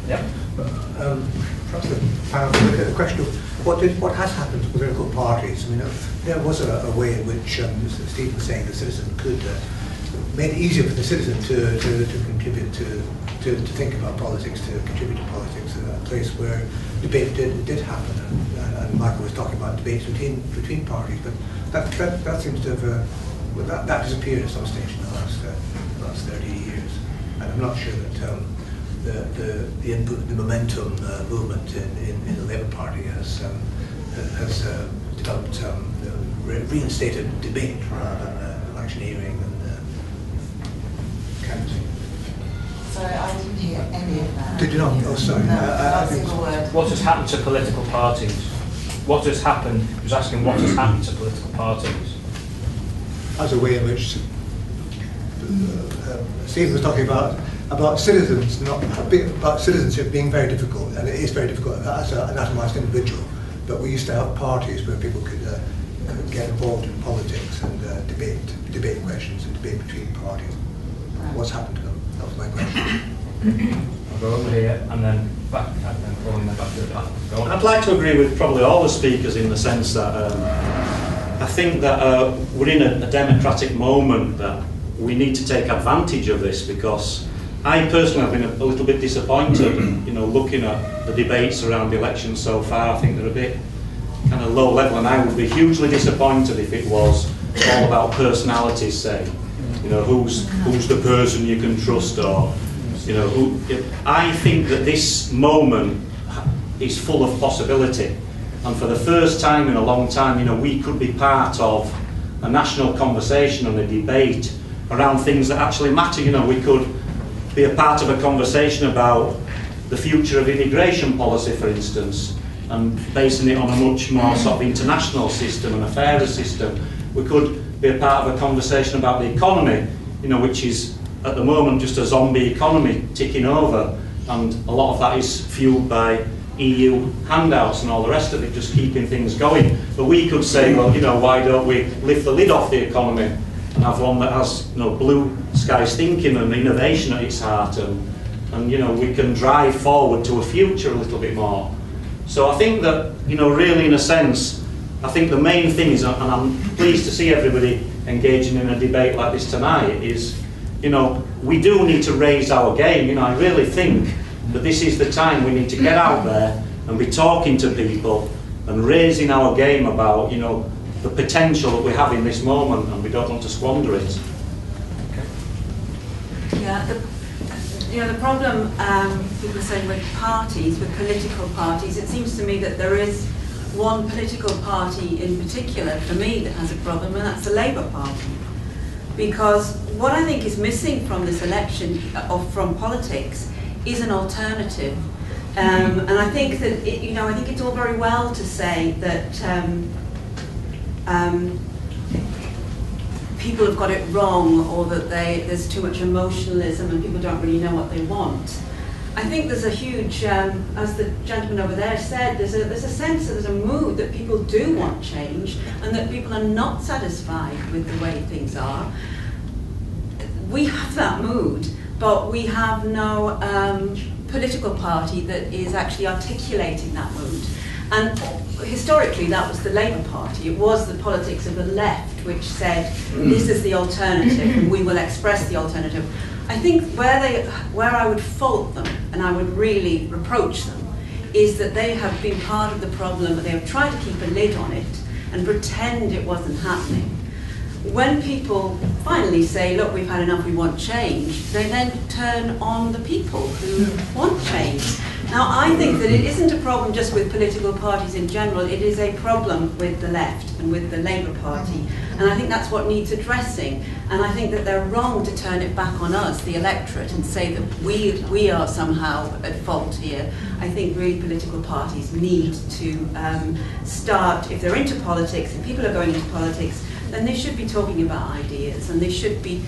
Speaker 7: Yeah.
Speaker 10: Perhaps the panel will look at the question of what has happened to political parties. I mean, there was a way in which Steve was saying the citizen could made it easier for the citizen to contribute to think about politics, to contribute to politics, a place where debate did happen, and Michael was talking about debates between parties, but that seems to have that disappeared at some stage in the last 30 years, and I'm not sure that the input, the momentum movement in the Labour Party has developed reinstated debate rather than electioneering and canvassing.
Speaker 11: Sorry, I didn't hear any of that.
Speaker 10: Did you not? Oh, sorry.
Speaker 11: No, not a single word.
Speaker 7: What has happened to political parties? What has happened? He was asking what has happened to political parties.
Speaker 10: As a way in which Stephen was talking about citizens, about citizenship being very difficult, and it is very difficult as an atomised individual. But we used to have parties where people could get involved in politics and debate questions and debate between parties. What's happened to them? That was my question.
Speaker 7: I'll go over here and then back, and then following that back to the back. Go on.
Speaker 12: I'd like to agree with probably all the speakers in the sense that I think that we're in a democratic moment that we need to take advantage of this, because I personally have been a little bit disappointed, looking at the debates around the election so far. I think they're a bit kind of low level, and I would be hugely disappointed if it was all about personalities, say, who's the person you can trust, or I think that this moment is full of possibility, and for the first time in a long time, we could be part of a national conversation and a debate around things that actually matter. We could be a part of a conversation about the future of immigration policy, for instance, and basing it on a much more sort of international system and a fairer system. We could be a part of a conversation about the economy, which is at the moment just a zombie economy ticking over, and a lot of that is fueled by EU handouts and all the rest of it, just keeping things going. But we could say, well, why don't we lift the lid off the economy and have one that has blue Sky's thinking and innovation at its heart, and you know, we can drive forward to a future a little bit more. So I think that, you know, really in a sense, I think the main thing is, and I'm pleased to see everybody engaging in a debate like this tonight, is, you know, we do need to raise our game. You know, I really think that this is the time we need to get out there and be talking to people and raising our game about, you know, the potential that we have in this moment, and we don't want to squander it.
Speaker 13: Yeah, the problem, people are saying with parties, with political parties, it seems to me that there is one political party in particular, for me, that has a problem, and that's the Labour Party. Because what I think is missing from this election, or from politics, is an alternative. And I think that, you know, I think it's all very well to say that people have got it wrong, or that there's too much emotionalism and people don't really know what they want. I think there's a huge, as the gentleman over there said, there's a sense that there's a mood that people do want change and that people are not satisfied with the way things are. We have that mood, but we have no political party that is actually articulating that mood. And historically, that was the Labour Party. It was the politics of the left which said, this is the alternative, and we will express the alternative. I think where I would fault them, and I would really reproach them, is that they have been part of the problem, but they have tried to keep a lid on it and pretend it wasn't happening. When people finally say, look, we've had enough, we want change, they then turn on the people who want change. Now, I think that it isn't a problem just with political parties in general, it is a problem with the left and with the Labour Party. And I think that's what needs addressing. And I think that they're wrong to turn it back on us, the electorate, and say that we are somehow at fault here. I think really political parties need to start, if they're into politics, if people are going into politics, then they should be talking about ideas, and they should be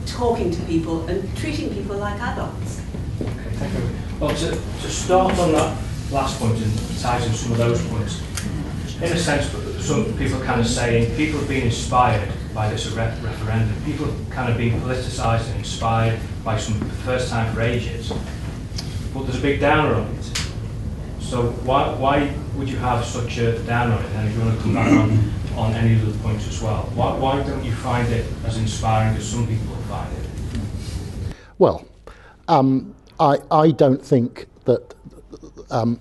Speaker 13: talking to people and treating people like adults.
Speaker 7: Okay, thank you. Well, to start on that last point and ties in some of those points, in a sense, some people kind of saying people have been inspired by this referendum. People have kind of been politicised and inspired by some first time for ages. But there's a big downer on it. So why would you have such a downer on it? And if you want to come back on any of the points as well, why don't you find it as inspiring as some people find it?
Speaker 2: Well, I don't think that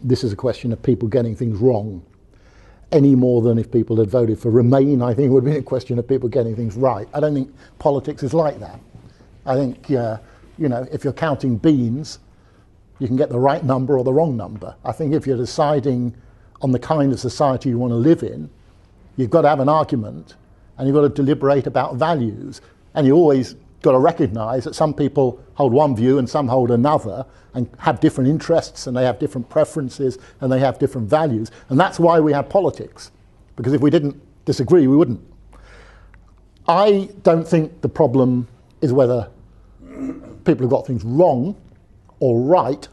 Speaker 2: this is a question of people getting things wrong any more than if people had voted for Remain. I think it would be a question of people getting things right. I don't think politics is like that. I think, you know, if you're counting beans, you can get the right number or the wrong number. I think if you're deciding on the kind of society you want to live in, you've got to have an argument and you've got to deliberate about values. And you always got to recognise that some people hold one view and some hold another, and have different interests, and they have different preferences, and they have different values. And that's why we have politics, because if we didn't disagree, we wouldn't. I don't think the problem is whether people have got things wrong or right.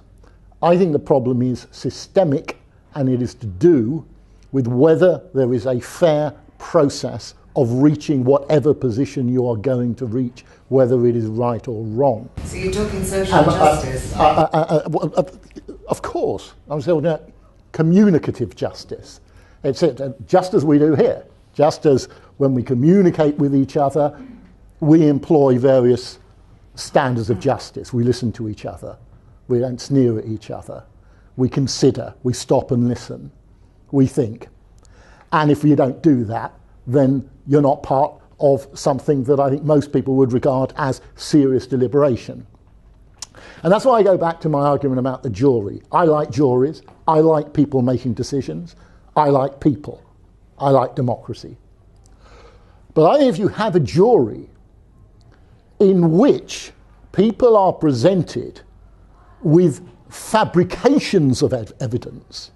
Speaker 2: I think the problem is systemic, and it is to do with whether there is a fair process of reaching whatever position you are going to reach, whether it is right or wrong.
Speaker 11: So you're talking social justice?
Speaker 2: Of course. I'm saying communicative justice. It's just as we do here. Just as when we communicate with each other, we employ various standards of justice. We listen to each other. We don't sneer at each other. We consider. We stop and listen. We think. And if you don't do that, then you're not part of something that I think most people would regard as serious deliberation. And that's why I go back to my argument about the jury. I like juries. I like people making decisions. I like people. I like democracy. But I think if you have a jury in which people are presented with fabrications of evidence,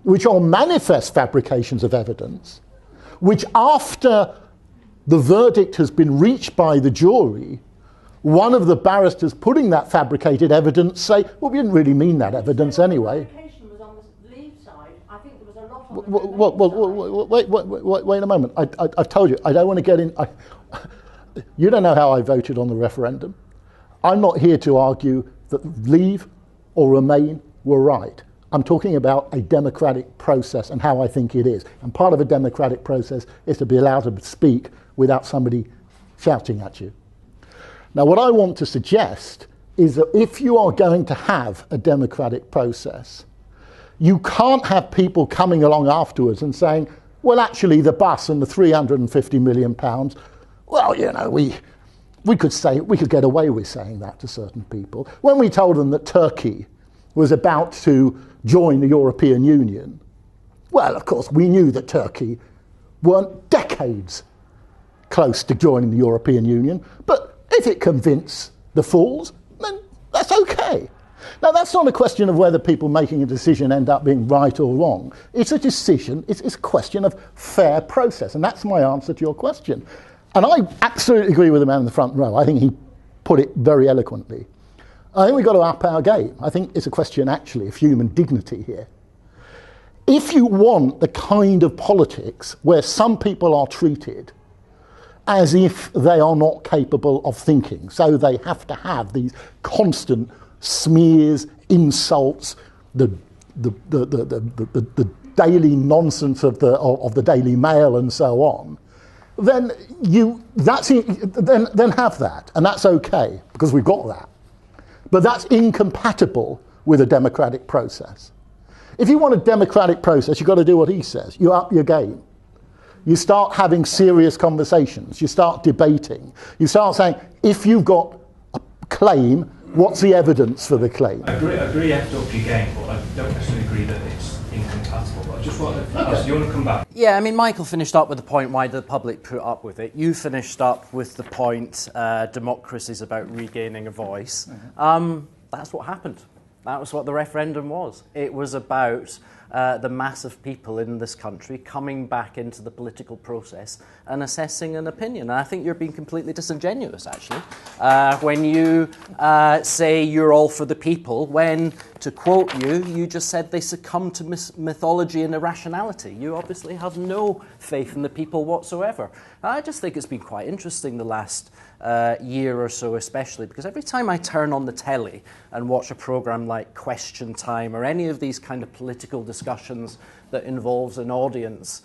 Speaker 2: which are manifest fabrications of evidence, which after the verdict has been reached by the jury, one of the barristers putting that fabricated evidence say, well, we didn't really mean that evidence anyway.
Speaker 14: Was on the Leeds side. I think there was a lot on
Speaker 2: wait a moment. I've told you, I don't want to get in. you don't know how I voted on the referendum. I'm not here to argue that Leave or Remain were right. I'm talking about a democratic process and how I think it is. And part of a democratic process is to be allowed to speak without somebody shouting at you. Now, what I want to suggest is that if you are going to have a democratic process, you can't have people coming along afterwards and saying, well, actually, the bus and the £350 million, well, you know, we could get away with saying that to certain people. When we told them that Turkey was about to join the European Union, well, of course, we knew that Turkey weren't decades close to joining the European Union, but if it convinced the fools, then that's okay. Now, that's not a question of whether people making a decision end up being right or wrong. It's a decision, it's a question of fair process, and that's my answer to your question. And I absolutely agree with the man in the front row. I think he put it very eloquently. I think we've got to up our game. I think it's a question, actually, of human dignity here. If you want the kind of politics where some people are treated as if they are not capable of thinking, so they have to have these constant smears, insults, the daily nonsense of the Daily Mail and so on, then then have that, and that's okay because we've got that. But that's incompatible with a democratic process. If you want a democratic process, you've got to do what he says. You up your game. You start having serious conversations. You start debating. You start saying, if you've got a claim, what's the evidence for the claim?
Speaker 7: I agree you have to up your game, but I don't necessarily agree that it's incompatible. But I just want to, you want to come back?
Speaker 1: Yeah, I mean, Michael finished up with the point, why did the public put up with it? You finished up with the point, democracy is about regaining a voice. Mm-hmm. That's what happened. That was what the referendum was. It was about the mass of people in this country coming back into the political process and assessing an opinion. And I think you're being completely disingenuous, actually, when you say you're all for the people, when, to quote you, you just said they succumb to mythology and irrationality. You obviously have no faith in the people whatsoever. I just think it's been quite interesting the last year or so, especially, because every time I turn on the telly and watch a programme like Question Time or any of these kind of political discussions that involves an audience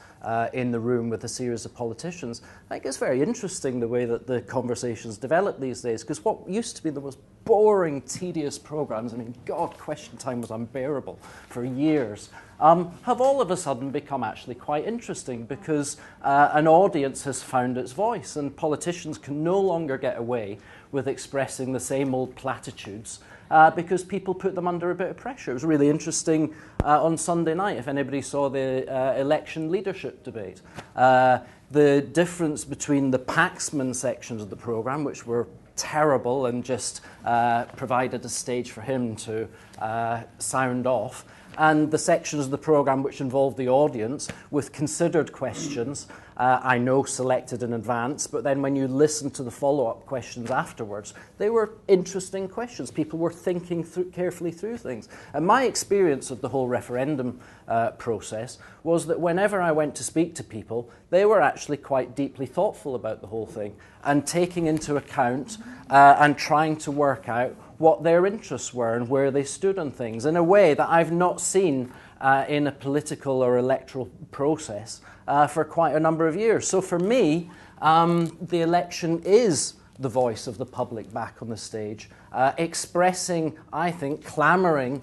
Speaker 1: in the room with a series of politicians, I think it's very interesting the way that the conversations develop these days, because what used to be the most boring, tedious programmes, I mean, God, Question Time was unbearable for years, have all of a sudden become actually quite interesting because an audience has found its voice, and politicians can no longer get away with expressing the same old platitudes because people put them under a bit of pressure. It was really interesting on Sunday night, if anybody saw the election leadership debate. The difference between the Paxman sections of the programme, which were terrible and just provided a stage for him to sound off, and the sections of the programme which involved the audience with considered questions, I know selected in advance, but then when you listen to the follow-up questions afterwards, they were interesting questions. People were thinking carefully through things. And my experience of the whole referendum process was that whenever I went to speak to people, they were actually quite deeply thoughtful about the whole thing and taking into account and trying to work out what their interests were and where they stood on things in a way that I've not seen in a political or electoral process for quite a number of years. So for me, the election is the voice of the public back on the stage, expressing, I think, clamouring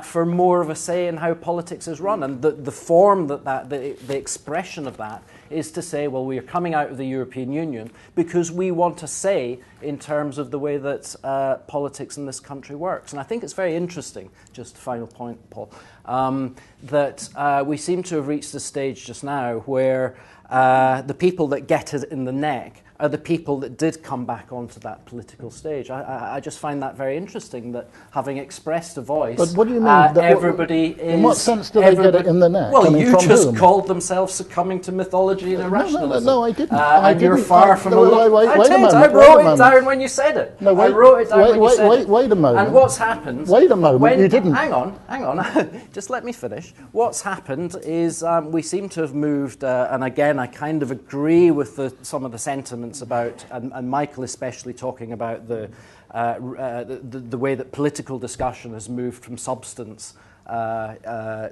Speaker 1: for more of a say in how politics is run. And the form the expression of that is to say, well, we are coming out of the European Union because we want a say in terms of the way that politics in this country works. And I think it's very interesting, just a final point, Paul, that we seem to have reached a stage just now where the people that get it in the neck are the people that did come back onto that political stage. I just find that very interesting, that having expressed a voice,
Speaker 2: but what do you mean?
Speaker 1: Everybody is...
Speaker 2: In what sense do they get it in the neck?
Speaker 1: Well,
Speaker 2: I mean,
Speaker 1: you just
Speaker 2: whom?
Speaker 1: Called themselves succumbing to mythology and irrationalism.
Speaker 2: No, I didn't.
Speaker 1: And you're far from...
Speaker 2: Wait a moment.
Speaker 1: I wrote it down when you said it.
Speaker 2: No, wait,
Speaker 1: I wrote it down when you said it.
Speaker 2: Wait a moment.
Speaker 1: And what's happened...
Speaker 2: Wait a moment, you didn't.
Speaker 1: Hang on. Just let me finish. What's happened is we seem to have moved, and again, I kind of agree with some of the sentiment statements about, and Michael especially talking about the way that political discussion has moved from substance,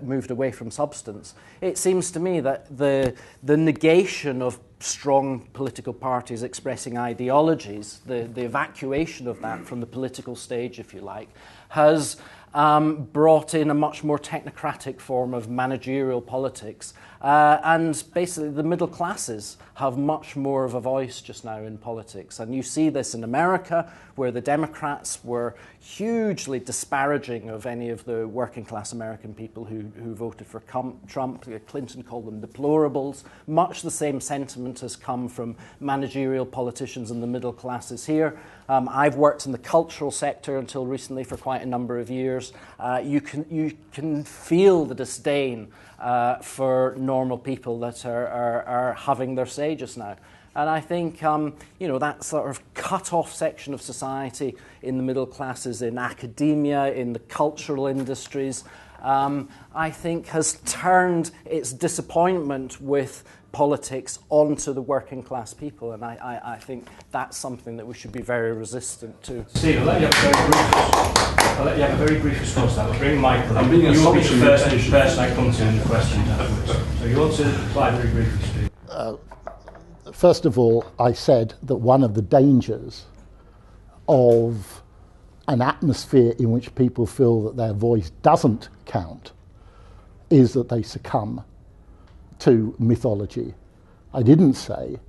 Speaker 1: moved away from substance. It seems to me that the negation of strong political parties expressing ideologies, the evacuation of that from the political stage, if you like, has brought in a much more technocratic form of managerial politics. And basically the middle classes have much more of a voice just now in politics. And you see this in America, where the Democrats were hugely disparaging of any of the working class American people who voted for Trump. Clinton called them deplorables. Much the same sentiment has come from managerial politicians in the middle classes here. I've worked in the cultural sector until recently for quite a number of years. You can feel the disdain for normal people that are having their say just now. And I think, that sort of cut-off section of society in the middle classes, in academia, in the cultural industries, I think has turned its disappointment with politics onto the working class people. And I think that's something that we should be very resistant to. Steve, I'll let you have a very brief response to that. I'll bring Michael in. You will be the first person I come to in the questions afterwards. So you want to reply very briefly, Steve?
Speaker 2: First of all, I said that one of the dangers of an atmosphere in which people feel that their voice doesn't count is that they succumb to mythology. I didn't say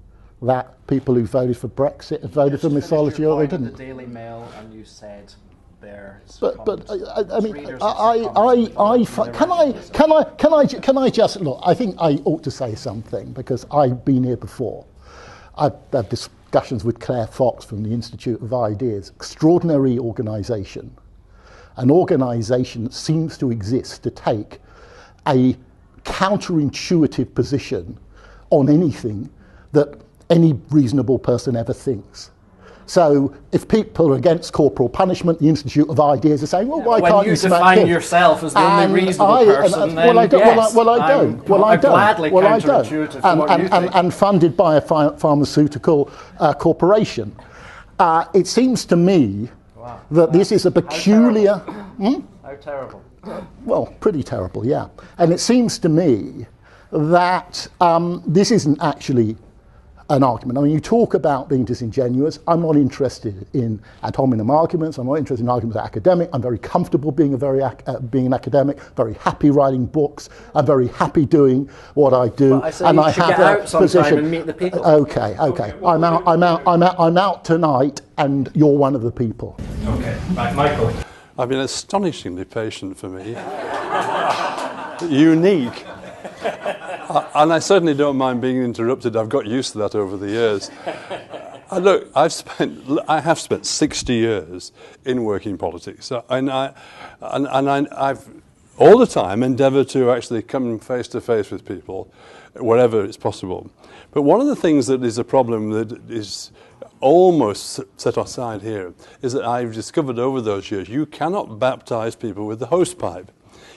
Speaker 2: that people who voted for Brexit have voted for mythology or they didn't.
Speaker 1: The Daily Mail, and you said there.
Speaker 2: But I mean, can I just look? I think I ought to say something because I've been here before. I've had discussions with Claire Fox from the Institute of Ideas. Extraordinary organisation. An organisation that seems to exist to take a counterintuitive position on anything that any reasonable person ever thinks. So if people are against corporal punishment, the Institute of Ideas are saying, well, why can't you smack
Speaker 1: define yourself as the only reasonable person, then I don't.
Speaker 2: And funded by a pharmaceutical corporation. It seems to me that this is a peculiar...
Speaker 1: How terrible.
Speaker 2: Well, pretty terrible, yeah. And it seems to me that this isn't actually an argument. I mean, you talk about being disingenuous. I'm not interested in ad hominem arguments. I'm not interested in arguments as academic. I'm very comfortable being being an academic, very happy writing books. I'm very happy doing what I do.
Speaker 1: But I say and you I should have get out sometime and meet the people.
Speaker 2: Okay. I'm out tonight, and you're one of the people.
Speaker 7: Okay, right, Michael.
Speaker 3: I've been astonishingly patient for me. Unique. And I certainly don't mind being interrupted. I've got used to that over the years. Look, I have spent 60 years in working politics, and I've all the time endeavoured to actually come face to face with people, wherever it's possible. But one of the things that is a problem that is almost set aside here is that I've discovered over those years you cannot baptise people with the hosepipe.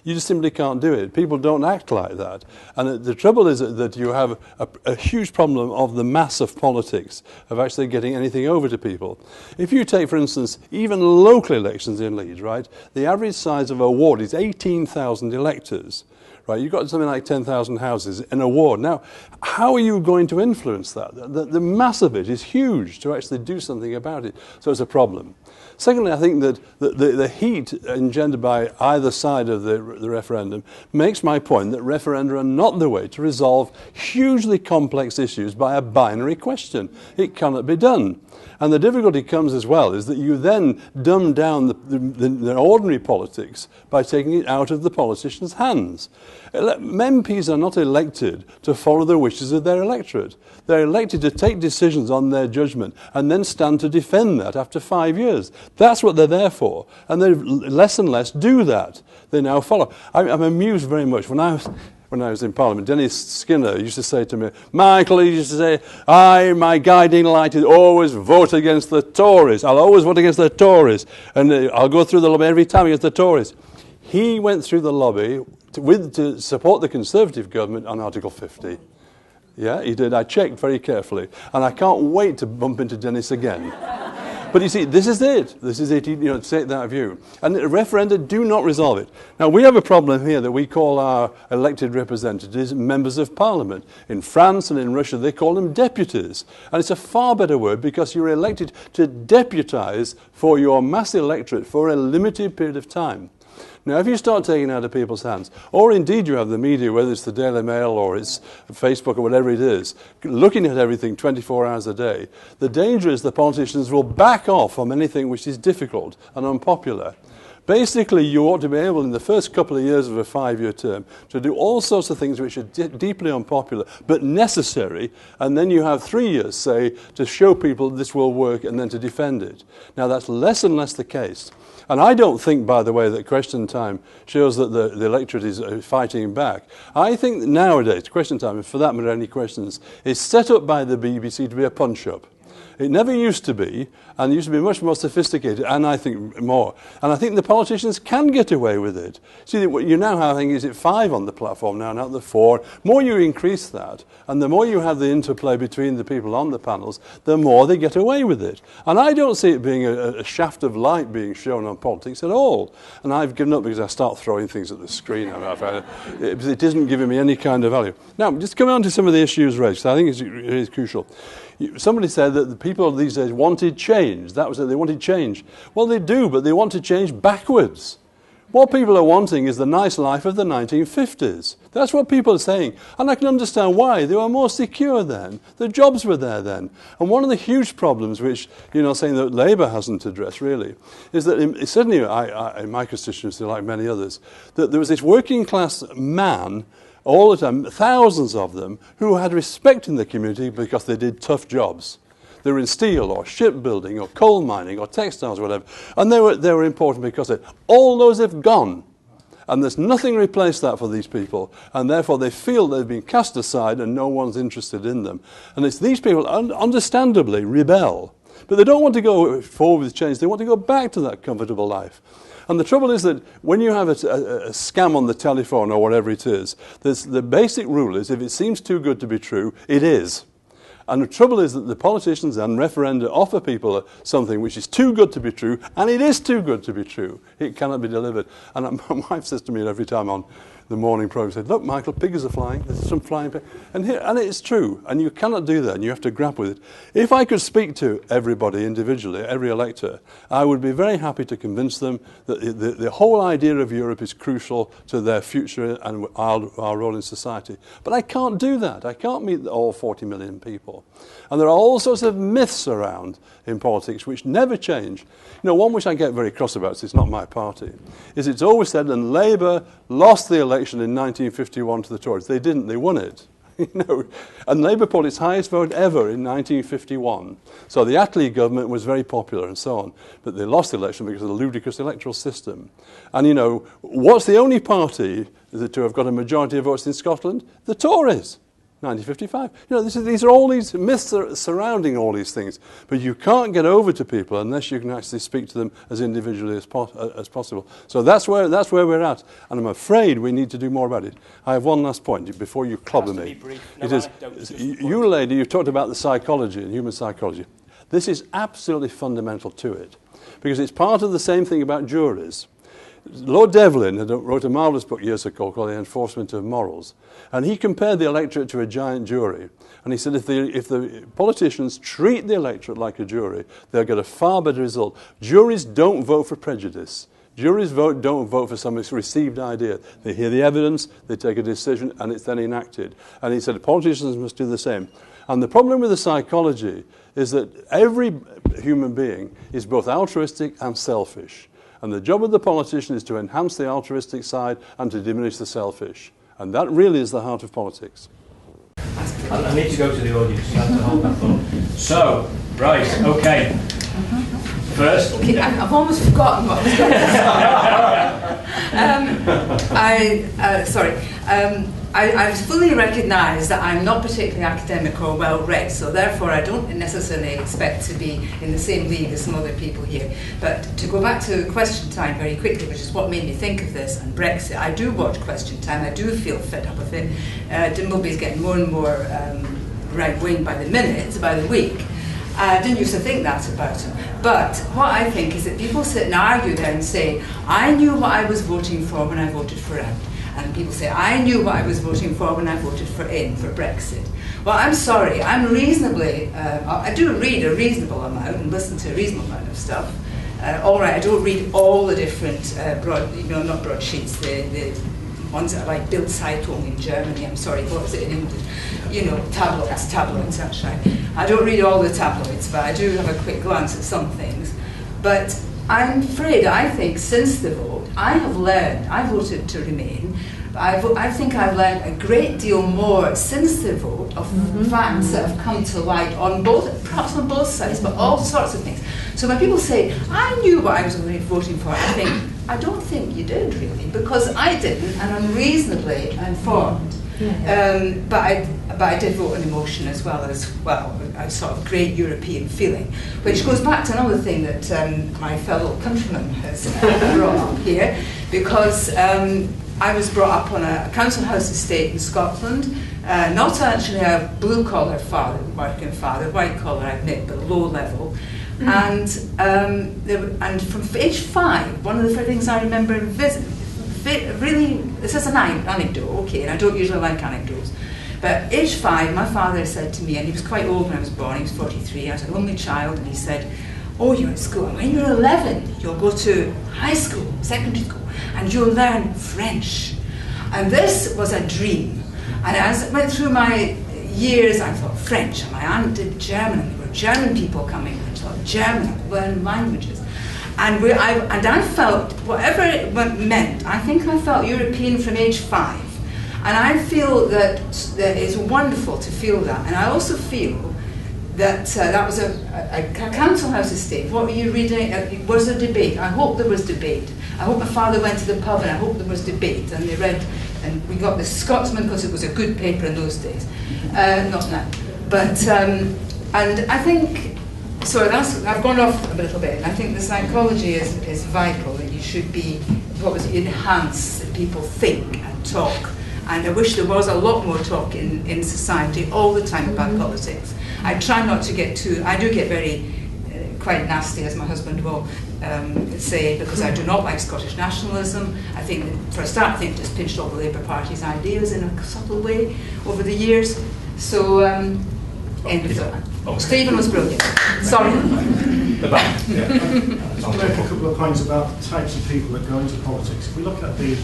Speaker 3: You just simply can't do it. People don't act like that. And the trouble is that you have a huge problem of the mass of politics, of actually getting anything over to people. If you take, for instance, even local elections in Leeds, right, the average size of a ward is 18,000 electors. Right, you've got something like 10,000 houses in a ward. Now, how are you going to influence that? The mass of it is huge to actually do something about it. So it's a problem. Secondly, I think that the heat engendered by either side of the referendum makes my point that referenda are not the way to resolve hugely complex issues by a binary question. It cannot be done. And the difficulty comes as well is that you then dumb down the ordinary politics by taking it out of the politicians' hands. MPs are not elected to follow the wishes of their electorate. They're elected to take decisions on their judgment and then stand to defend that after 5 years. That's what they're there for. And they less and less do that. They now follow. I'm amused very much. When I was in Parliament, Dennis Skinner used to say to me, Michael, he used to say, my guiding light is always vote against the Tories. I'll always vote against the Tories. And I'll go through the lobby every time against the Tories. He went through the lobby to support the Conservative government on Article 50. Yeah, he did. I checked very carefully, and I can't wait to bump into Dennis again. But you see, this is it. This is it, you know, take that view. And the referenda do not resolve it. Now, we have a problem here that we call our elected representatives members of parliament. In France and in Russia, they call them deputies. And it's a far better word because you're elected to deputise for your mass electorate for a limited period of time. Now, if you start taking it out of people's hands, or indeed you have the media, whether it's the Daily Mail or it's Facebook or whatever it is, looking at everything 24 hours a day, the danger is the politicians will back off from anything which is difficult and unpopular. Basically, you ought to be able, in the first couple of years of a 5-year term, to do all sorts of things which are deeply unpopular, but necessary, and then you have 3 years, say, to show people this will work and then to defend it. Now, that's less and less the case. And I don't think, by the way, that Question Time shows that the electorate is fighting back. I think that nowadays, Question Time, and for that matter any questions, is set up by the BBC to be a punch-up. It never used to be, and it used to be much more sophisticated, and I think more. And I think the politicians can get away with it. See, what you now have, I think, is it 5 on the platform now, not the 4. More you increase that, and the more you have the interplay between the people on the panels, the more they get away with it. And I don't see it being a shaft of light being shown on politics at all. And I've given up because I start throwing things at the screen. It isn't giving me any kind of value. Now, just coming on to some of the issues raised, I think it is crucial. Somebody said that the people these days wanted change. That was it, they wanted change. Well, they do, but they want to change backwards. What people are wanting is the nice life of the 1950s. That's what people are saying. And I can understand why. They were more secure then. The jobs were there then. And one of the huge problems, which, you know, saying that Labour hasn't addressed really, is that certainly in my constituency, like many others, that there was this working class man all the time, thousands of them, who had respect in the community because they did tough jobs. They were in steel or shipbuilding or coal mining or textiles or whatever. And they were important because all those have gone. And there's nothing replaced that for these people. And therefore they feel they've been cast aside and no one's interested in them. And it's these people, understandably, rebel. But they don't want to go forward with change. They want to go back to that comfortable life. And the trouble is that when you have a scam on the telephone or whatever it is, the basic rule is if it seems too good to be true, it is. And the trouble is that the politicians and referenda offer people something which is too good to be true, and it is too good to be true. It cannot be delivered. And my wife says to me every time on the morning program, said, "Look, Michael, pigs are flying. There's some flying pigs." And it's true. And you cannot do that, and you have to grapple with it. If I could speak to everybody individually, every elector, I would be very happy to convince them that the whole idea of Europe is crucial to their future and our role in society. But I can't do that. I can't meet all 40 million people. And there are all sorts of myths around in politics which never change. You know, one which I get very cross about, so it's not my party, is it's always said, and Labour lost the election in 1951 to the Tories. They didn't, they won it. You know, and Labour pulled its highest vote ever in 1951. So the Attlee government was very popular and so on. But they lost the election because of the ludicrous electoral system. And, you know, what's the only party to have got a majority of votes in Scotland? The Tories. 1955. You know, these are all these myths surrounding all these things. But you can't get over to people unless you can actually speak to them as individually as possible. So that's where we're at. And I'm afraid we need to do more about it. I have one last point before you clobber me. It is, you lady, you talked about the psychology and human psychology. This is absolutely fundamental to it. Because it's part of the same thing about juries. Lord Devlin wrote a marvellous book years ago called The Enforcement of Morals, and he compared the electorate to a giant jury. And he said if the politicians treat the electorate like a jury, they'll get a far better result. Juries don't vote for prejudice. Juries don't vote for some received idea. They hear the evidence, they take a decision, and it's then enacted. And he said politicians must do the same. And the problem with the psychology is that every human being is both altruistic and selfish. And the job of the politician is to enhance the altruistic side and to diminish the selfish. And that really is the heart of politics.
Speaker 7: I need to go to the audience. You have to hold that thought. So, right, okay. First...
Speaker 11: I've almost forgotten what was going to say. I fully recognise that I'm not particularly academic or well-read, so therefore I don't necessarily expect to be in the same league as some other people here. But to go back to Question Time very quickly, which is what made me think of this and Brexit, I do watch Question Time, I do feel fed up with it. Dimblby's getting more and more right-wing by the minute, by the week. I didn't used to think that about him. But what I think is that people sit and argue there and say, I knew what I was voting for when I voted for out. And people say, I knew what I was voting for when I voted for in, for Brexit. Well, I'm sorry, I'm reasonably, I do read a reasonable amount and listen to a reasonable amount of stuff. All right, I don't read all the different, not broadsheets, the ones that are like Bild Zeitung in Germany, I'm sorry, what is it in English? Tabloids, that's right. I don't read all the tabloids, but I do have a quick glance at some things. But I'm afraid, I think, since the vote, I have learned, I voted to remain, but I think I've learned a great deal more since the vote of facts that have come to light on both, perhaps on both sides, but all sorts of things. So when people say, I knew what I was voting for, I think, I don't think you did really, because I didn't, and I'm reasonably informed. But I did vote on emotion as well, a sort of great European feeling, which goes back to another thing that my fellow countryman has brought up here, because I was brought up on a council house estate in Scotland, not actually a blue-collar working father, white-collar I admit, but low level. And from age 5, one of the first things I remember really, this is an anecdote, okay, and I don't usually like anecdotes, but age 5, my father said to me, and he was quite old when I was born, he was 43, I was an only child, and he said, oh, you're at school, and when you're 11, you'll go to high school, secondary school, and you'll learn French. And this was a dream. And as I went through my years, I thought French, and my aunt did German, and there were German people coming, and I thought German, I learned languages. And I felt, whatever it meant, I think I felt European from age 5. And I feel that it's wonderful to feel that. And I also feel that that was a council house estate. What were you reading? Was there debate? I hope there was debate. I hope my father went to the pub and I hope there was debate. And they read, and we got the Scotsman because it was a good paper in those days. Not now. But, and I think, so I've gone off a little bit. I think the psychology is vital, that you should be, enhance that people think and talk. And I wish there was a lot more talk in society all the time about politics. I try not to get too, I do get very, quite nasty, as my husband will say, because I do not like Scottish nationalism. I think, for a start, I think it just pinched all the Labour Party's ideas in a subtle way over the years. So, end of that. Stephen was brilliant. Sorry.
Speaker 15: The back. Yeah. I'll make a couple of points about the types of people that go into politics. If we look at the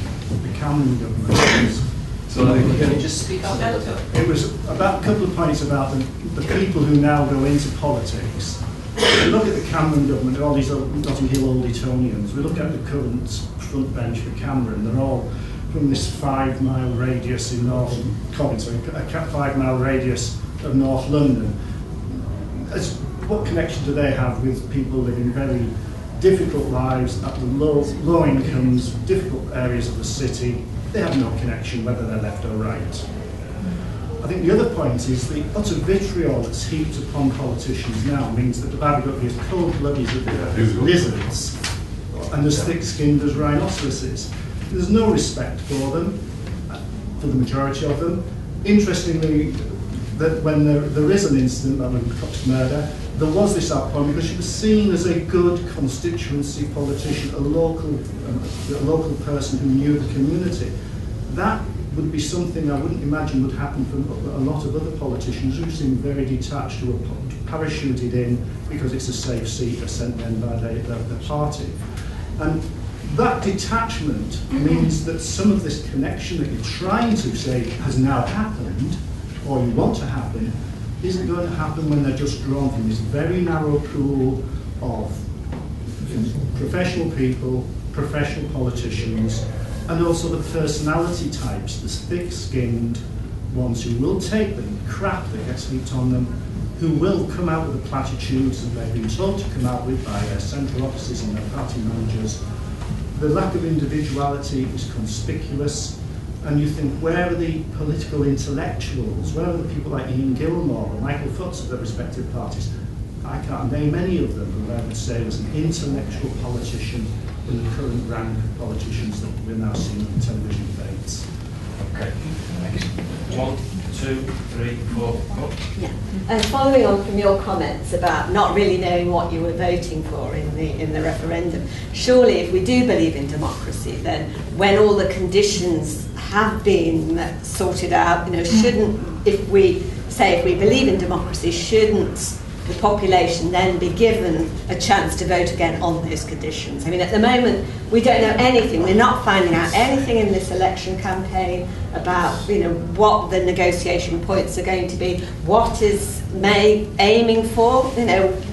Speaker 15: Cameron government,
Speaker 16: so can you just speak up a little?
Speaker 15: It was about a couple of points about the people who now go into politics. We look at the Cameron government, all these Notting Hill old Etonians. We look at the current front bench for Cameron. They're all from this 5-mile radius in North Coventry, a 5-mile radius of North London. What connection do they have with people living very difficult lives at the low incomes, difficult areas of the city? They have no connection whether they're left or right. I think the other point is the utter vitriol that's heaped upon politicians now means that the bad are as cold-blooded as lizards and as thick-skinned as rhinoceroses. There's no respect for them, for the majority of them. Interestingly, that when there is an incident like Meadowcroft murder, there was this outcome because she was seen as a good constituency politician, a local person who knew the community. That would be something I wouldn't imagine would happen for a lot of other politicians who seem very detached, who are parachuted in because it's a safe seat, are sent then by the party. And that detachment means that some of this connection that you're trying to say has now happened, or you want to happen, isn't going to happen when they're just drawn from this very narrow pool of professional people, professional politicians, and also the personality types, the thick-skinned ones who will take the crap that gets heaped on them, who will come out with the platitudes that they've been told to come out with by their central offices and their party managers, the lack of individuality is conspicuous, and you think, where are the political intellectuals? Where are the people like Ian Gilmore or Michael Foots of the respective parties? I can't name any of them who I would say was an intellectual politician in the current rank of politicians that we're now seeing on television debates.
Speaker 7: Okay, next. 1, 2, 3, 4, 4.
Speaker 17: Yeah. Following on from your comments about not really knowing what you were voting for in the referendum, surely if we do believe in democracy, then when all the conditions have been sorted out, shouldn't, if we believe in democracy, shouldn't the population then be given a chance to vote again on those conditions? I mean, at the moment, we don't know anything. We're not finding out anything in this election campaign about, what the negotiation points are going to be, what is May aiming for.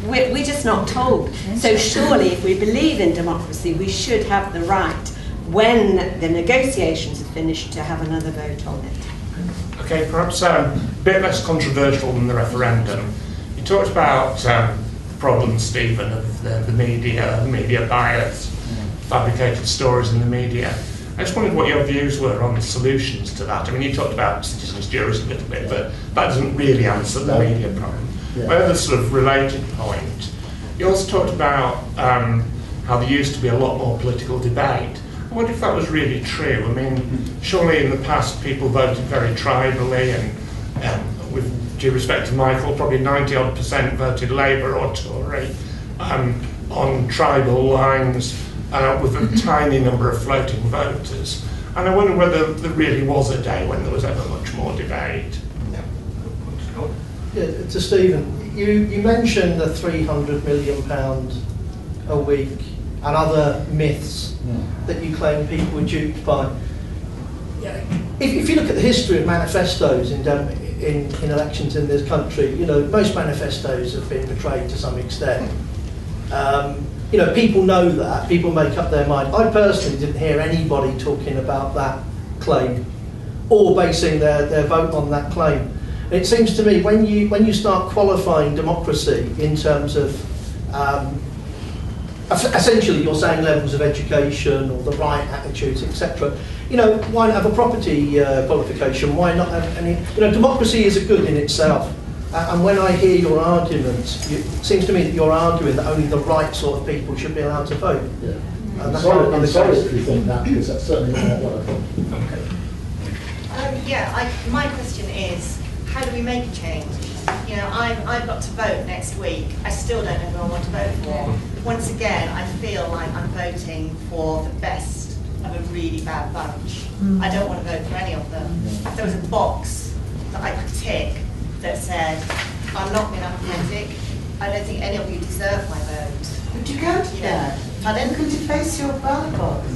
Speaker 17: We're just not told. So surely, if we believe in democracy, we should have the right, when the negotiations are finished, to have another vote on it.
Speaker 5: Okay, perhaps a bit less controversial than the referendum. You talked about problems, Stephen, of the media bias, fabricated stories in the media. I just wondered what your views were on the solutions to that. I mean, you talked about citizens' juries a little bit, but that doesn't really answer the media problem.
Speaker 2: Yeah.
Speaker 5: My other sort of related point, you also talked about how there used to be a lot more political debate. I wonder if that was really true. I mean, surely in the past people voted very tribally, and with due respect to Michael, probably 90-odd% voted Labour or Tory on tribal lines, with a tiny number of floating voters. And I wonder whether there really was a day when there was ever much more debate.
Speaker 6: Yeah, to Stephen, you mentioned the £300 million a week and other myths that you claim people were duped by. If you look at the history of manifestos in elections in this country, most manifestos have been betrayed to some extent. People know that, people make up their mind. I personally didn't hear anybody talking about that claim or basing their vote on that claim. It seems to me when you start qualifying democracy in terms of essentially you're saying levels of education or the right attitudes, etc. Why not have a property qualification? Why not have any? Democracy is a good in itself. And when I hear your arguments, it seems to me that you're arguing that only the right sort of people should be allowed to vote.
Speaker 2: Yeah.
Speaker 6: And that's
Speaker 2: I'm sorry if you think that, because that's certainly not what I thought.
Speaker 18: Okay. My question is, how do we make a change? I've got to vote next week. I still don't know who I want to vote for. Once again, I feel like I'm voting for the best of a really bad bunch. I don't want to vote for any of them. If there was a box that I could tick that said, I'm not being apathetic, I don't think any of you deserve my vote.
Speaker 19: Would you go to that?
Speaker 18: Pardon?
Speaker 19: Could you face your ballot box?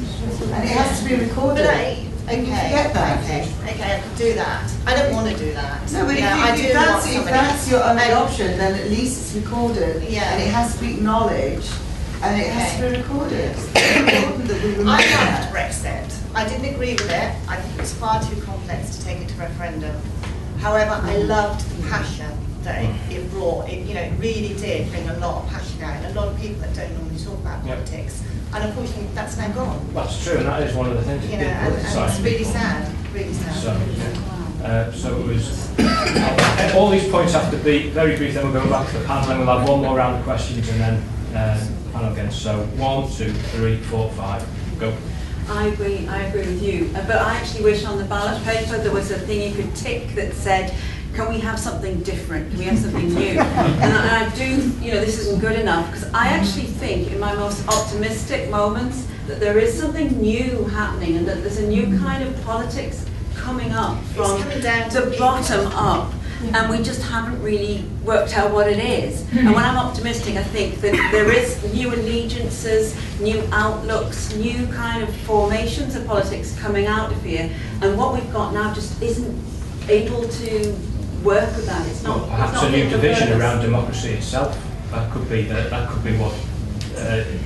Speaker 19: And it has to be recorded.
Speaker 18: But
Speaker 19: Forget that.
Speaker 18: Okay, I could do that. I don't want to do that.
Speaker 19: No, but if that's your only option, then at least it's recorded.
Speaker 18: Yeah.
Speaker 19: And it has to be acknowledged. And it has to be recorded. It's important that we remember
Speaker 18: I loved Brexit. I didn't agree with it. I think it was far too complex to take it to referendum. However, I loved the passion that it brought. It really did bring a lot of passion out. A lot of people that don't normally talk about politics. And unfortunately, that's now gone.
Speaker 7: That's true, and that is one of the things that
Speaker 18: and it's really sad. Really sad.
Speaker 7: So it was. All these points have to be very brief. Then we'll go back to the panel, and we'll have one more round of questions, and then panel again. So 1, 2, 3, 4, 5. Go.
Speaker 13: I agree with you. But I actually wish on the ballot paper there was a thing you could tick that said, can we have something different? Can we have something new? And I do, this isn't good enough, because I actually think in my most optimistic moments that there is something new happening and that there's a new kind of politics coming up from the bottom up. And we just haven't really worked out what it is. And when I'm optimistic, I think that there is new allegiances, new outlooks, new kind of formations of politics coming out of here. And what we've got now just isn't able to work with that. It's not.
Speaker 7: Well, perhaps a new division around democracy itself. That could be what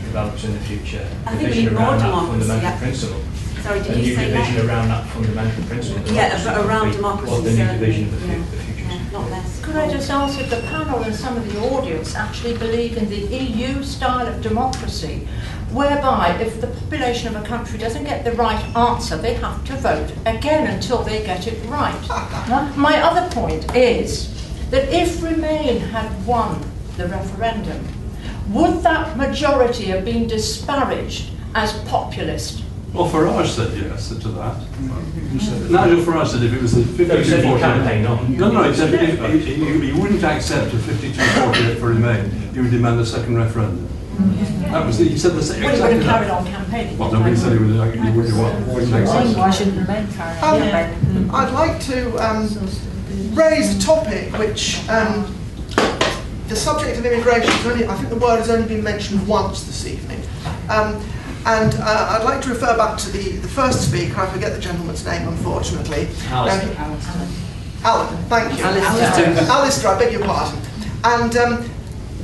Speaker 7: develops in the future.
Speaker 13: I think we need more democracy.
Speaker 7: Fundamental principle.
Speaker 13: Sorry, did you say that?
Speaker 7: A new division around that fundamental principle.
Speaker 13: Yeah, around democracy.
Speaker 7: What the new division of the future.
Speaker 13: Not less.
Speaker 14: Could I just ask if the panel and some of the audience actually believe in the EU style of democracy, whereby if the population of a country doesn't get the right answer, they have to vote again until they get it right. My other point is that if Remain had won the referendum, would that majority have been disparaged as populist?
Speaker 3: Well, Farage said yes to that. Nigel Farage said if it was a 52-48...
Speaker 7: campaign,
Speaker 3: no, he said he wouldn't accept a 52-48 for Remain. He would demand a second referendum. That was he said the same.
Speaker 14: Well, he would have carried on campaigning.
Speaker 3: Well, nobody said he wouldn't accept.
Speaker 14: Why shouldn't Remain carry on?
Speaker 4: I'd like to raise a topic which the subject of immigration is only, I think the word has only been mentioned once this evening. And I'd like to refer back to the first speaker. I forget the gentleman's name, unfortunately. Alan, thank you. Alastair, I beg your pardon. And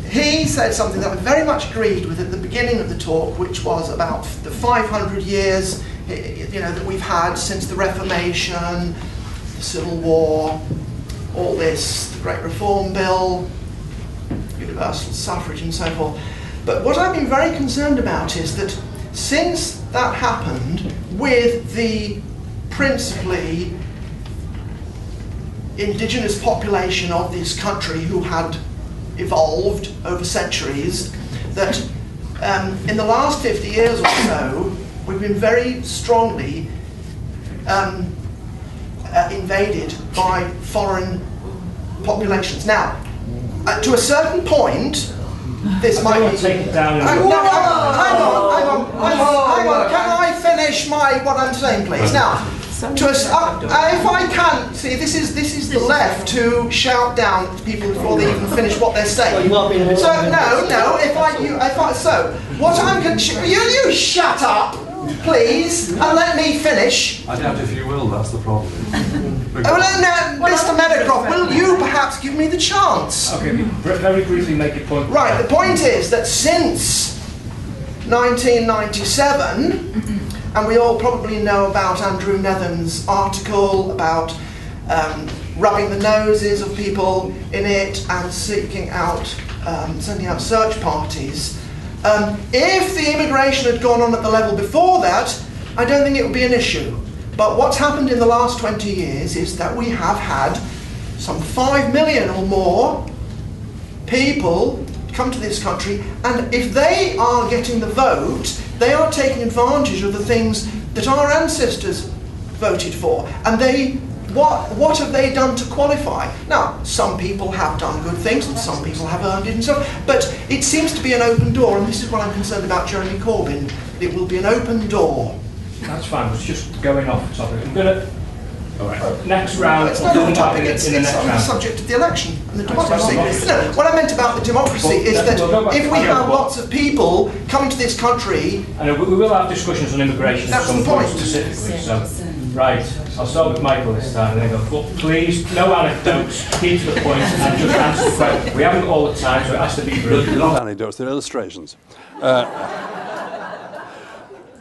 Speaker 4: he said something that I very much agreed with at the beginning of the talk, which was about the 500 years that we've had since the Reformation, the Civil War, all this, the Great Reform Bill, universal suffrage and so forth. But what I've been very concerned about is that since that happened with the principally indigenous population of this country who had evolved over centuries, that in the last 50 years or so we've been very strongly invaded by foreign populations. Now, to a certain point, this might be...
Speaker 7: Take it down.
Speaker 4: Hang on. Can I finish what I'm saying, please? Now, if I can, see, this is the left to shout down at people before they even finish what they're saying. So what I'm going to... You shut up, please, and let me finish.
Speaker 3: I doubt if you will, that's the problem.
Speaker 4: Mr. Meadowcroft, will you perhaps give me the chance?
Speaker 7: Okay, very briefly make your point.
Speaker 4: Right, the point is that since 1997, and we all probably know about Andrew Nether's article about rubbing the noses of people in it and sending out search parties. If the immigration had gone on at the level before that, I don't think it would be an issue. But what's happened in the last 20 years is that we have had some 5 million or more people come to this country, and if they are getting the vote, they are taking advantage of the things that our ancestors voted for. And what have they done to qualify? Now, some people have done good things, and some people have earned it and so on, but it seems to be an open door, and this is what I'm concerned about Jeremy Corbyn. It will be an open door.
Speaker 7: That's fine, it's just going off the topic. I'm going to... Next round,
Speaker 4: it's not off topic, it's on the subject of the election and the democracy. No, what I meant about the democracy is that if we have lots of people coming to this country...
Speaker 7: And we will have discussions on immigration at some point specifically. So, right, I'll start with Michael this time and then go, well, please, no anecdotes, keep to the point and just answer the question. We haven't got all the time, so it has to be brief.
Speaker 3: They're not anecdotes, they're illustrations.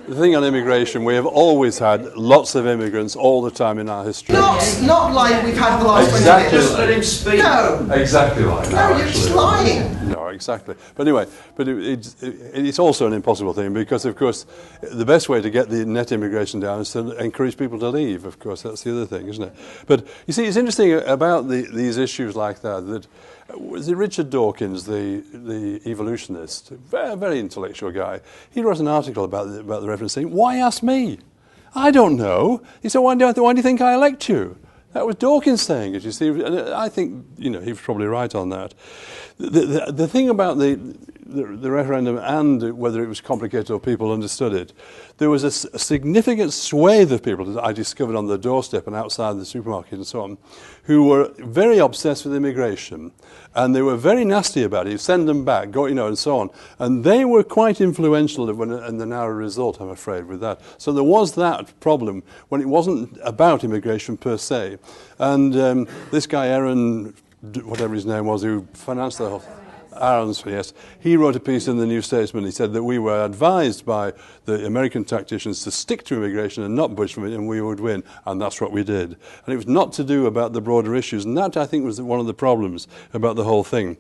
Speaker 3: The thing on immigration, we have always had lots of immigrants all the time in our history.
Speaker 4: Not like we've had the last 20 years.
Speaker 3: Just let him speak.
Speaker 4: No.
Speaker 3: Exactly like that.
Speaker 4: No, you're just lying.
Speaker 3: No, exactly. But anyway, it's also an impossible thing because, of course, the best way to get the net immigration down is to encourage people to leave. Of course, that's the other thing, isn't it? But you see, it's interesting about these issues like that. Was it Richard Dawkins, the evolutionist, very, very intellectual guy? He wrote an article about the reference saying, "Why ask me? I don't know." He said, "Why do you think I elect you?" That was Dawkins saying it, you see. And I think, he was probably right on that. The thing about the referendum and whether it was complicated or people understood it, there was a significant swathe of people that I discovered on the doorstep and outside the supermarket and so on, who were very obsessed with immigration, and they were very nasty about it. You send them back, and so on. And they were quite influential in the narrow result, I'm afraid, with that. So there was that problem when it wasn't about immigration per se. And this guy, Aaron, whatever his name was, who financed the whole... Aarons, yes, he wrote a piece in the New Statesman. He said that we were advised by the American tacticians to stick to immigration and not budge from it, and we would win, and that's what we did. And it was not to do about the broader issues, and that, I think, was one of the problems about the whole thing.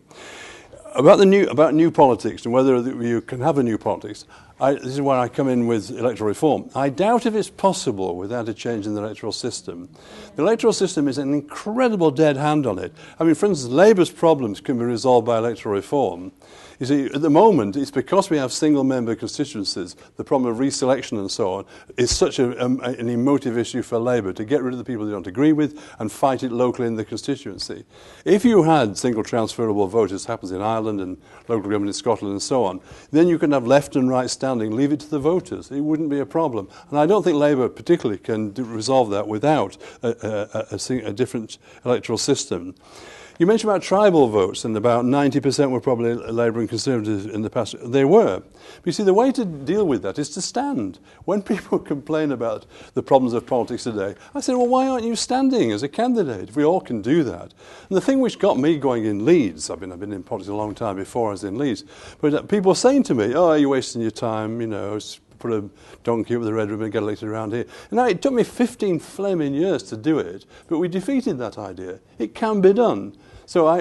Speaker 3: About new politics and whether you can have a new politics, this is where I come in with electoral reform. I doubt if it's possible without a change in the electoral system. The electoral system is an incredible dead hand on it. I mean, for instance, Labour's problems can be resolved by electoral reform. You see, at the moment, it's because we have single-member constituencies, the problem of reselection and so on, is such an emotive issue for Labour to get rid of the people they don't agree with and fight it locally in the constituency. If you had single transferable vote, as happens in Ireland and local government in Scotland and so on, then you can have left and right standing, leave it to the voters. It wouldn't be a problem. And I don't think Labour particularly can resolve that without a different electoral system. You mentioned about tribal votes, and about 90% were probably Labour and Conservatives in the past. They were. But you see, the way to deal with that is to stand. When people complain about the problems of politics today, I say, well, why aren't you standing as a candidate? If we all can do that. And the thing which got me going in Leeds, I've been in politics a long time before I was in Leeds, but people saying to me, oh, you're wasting your time, you know, put a donkey up with a red ribbon and get elected around here. And now it took me 15 flaming years to do it, but we defeated that idea. It can be done. So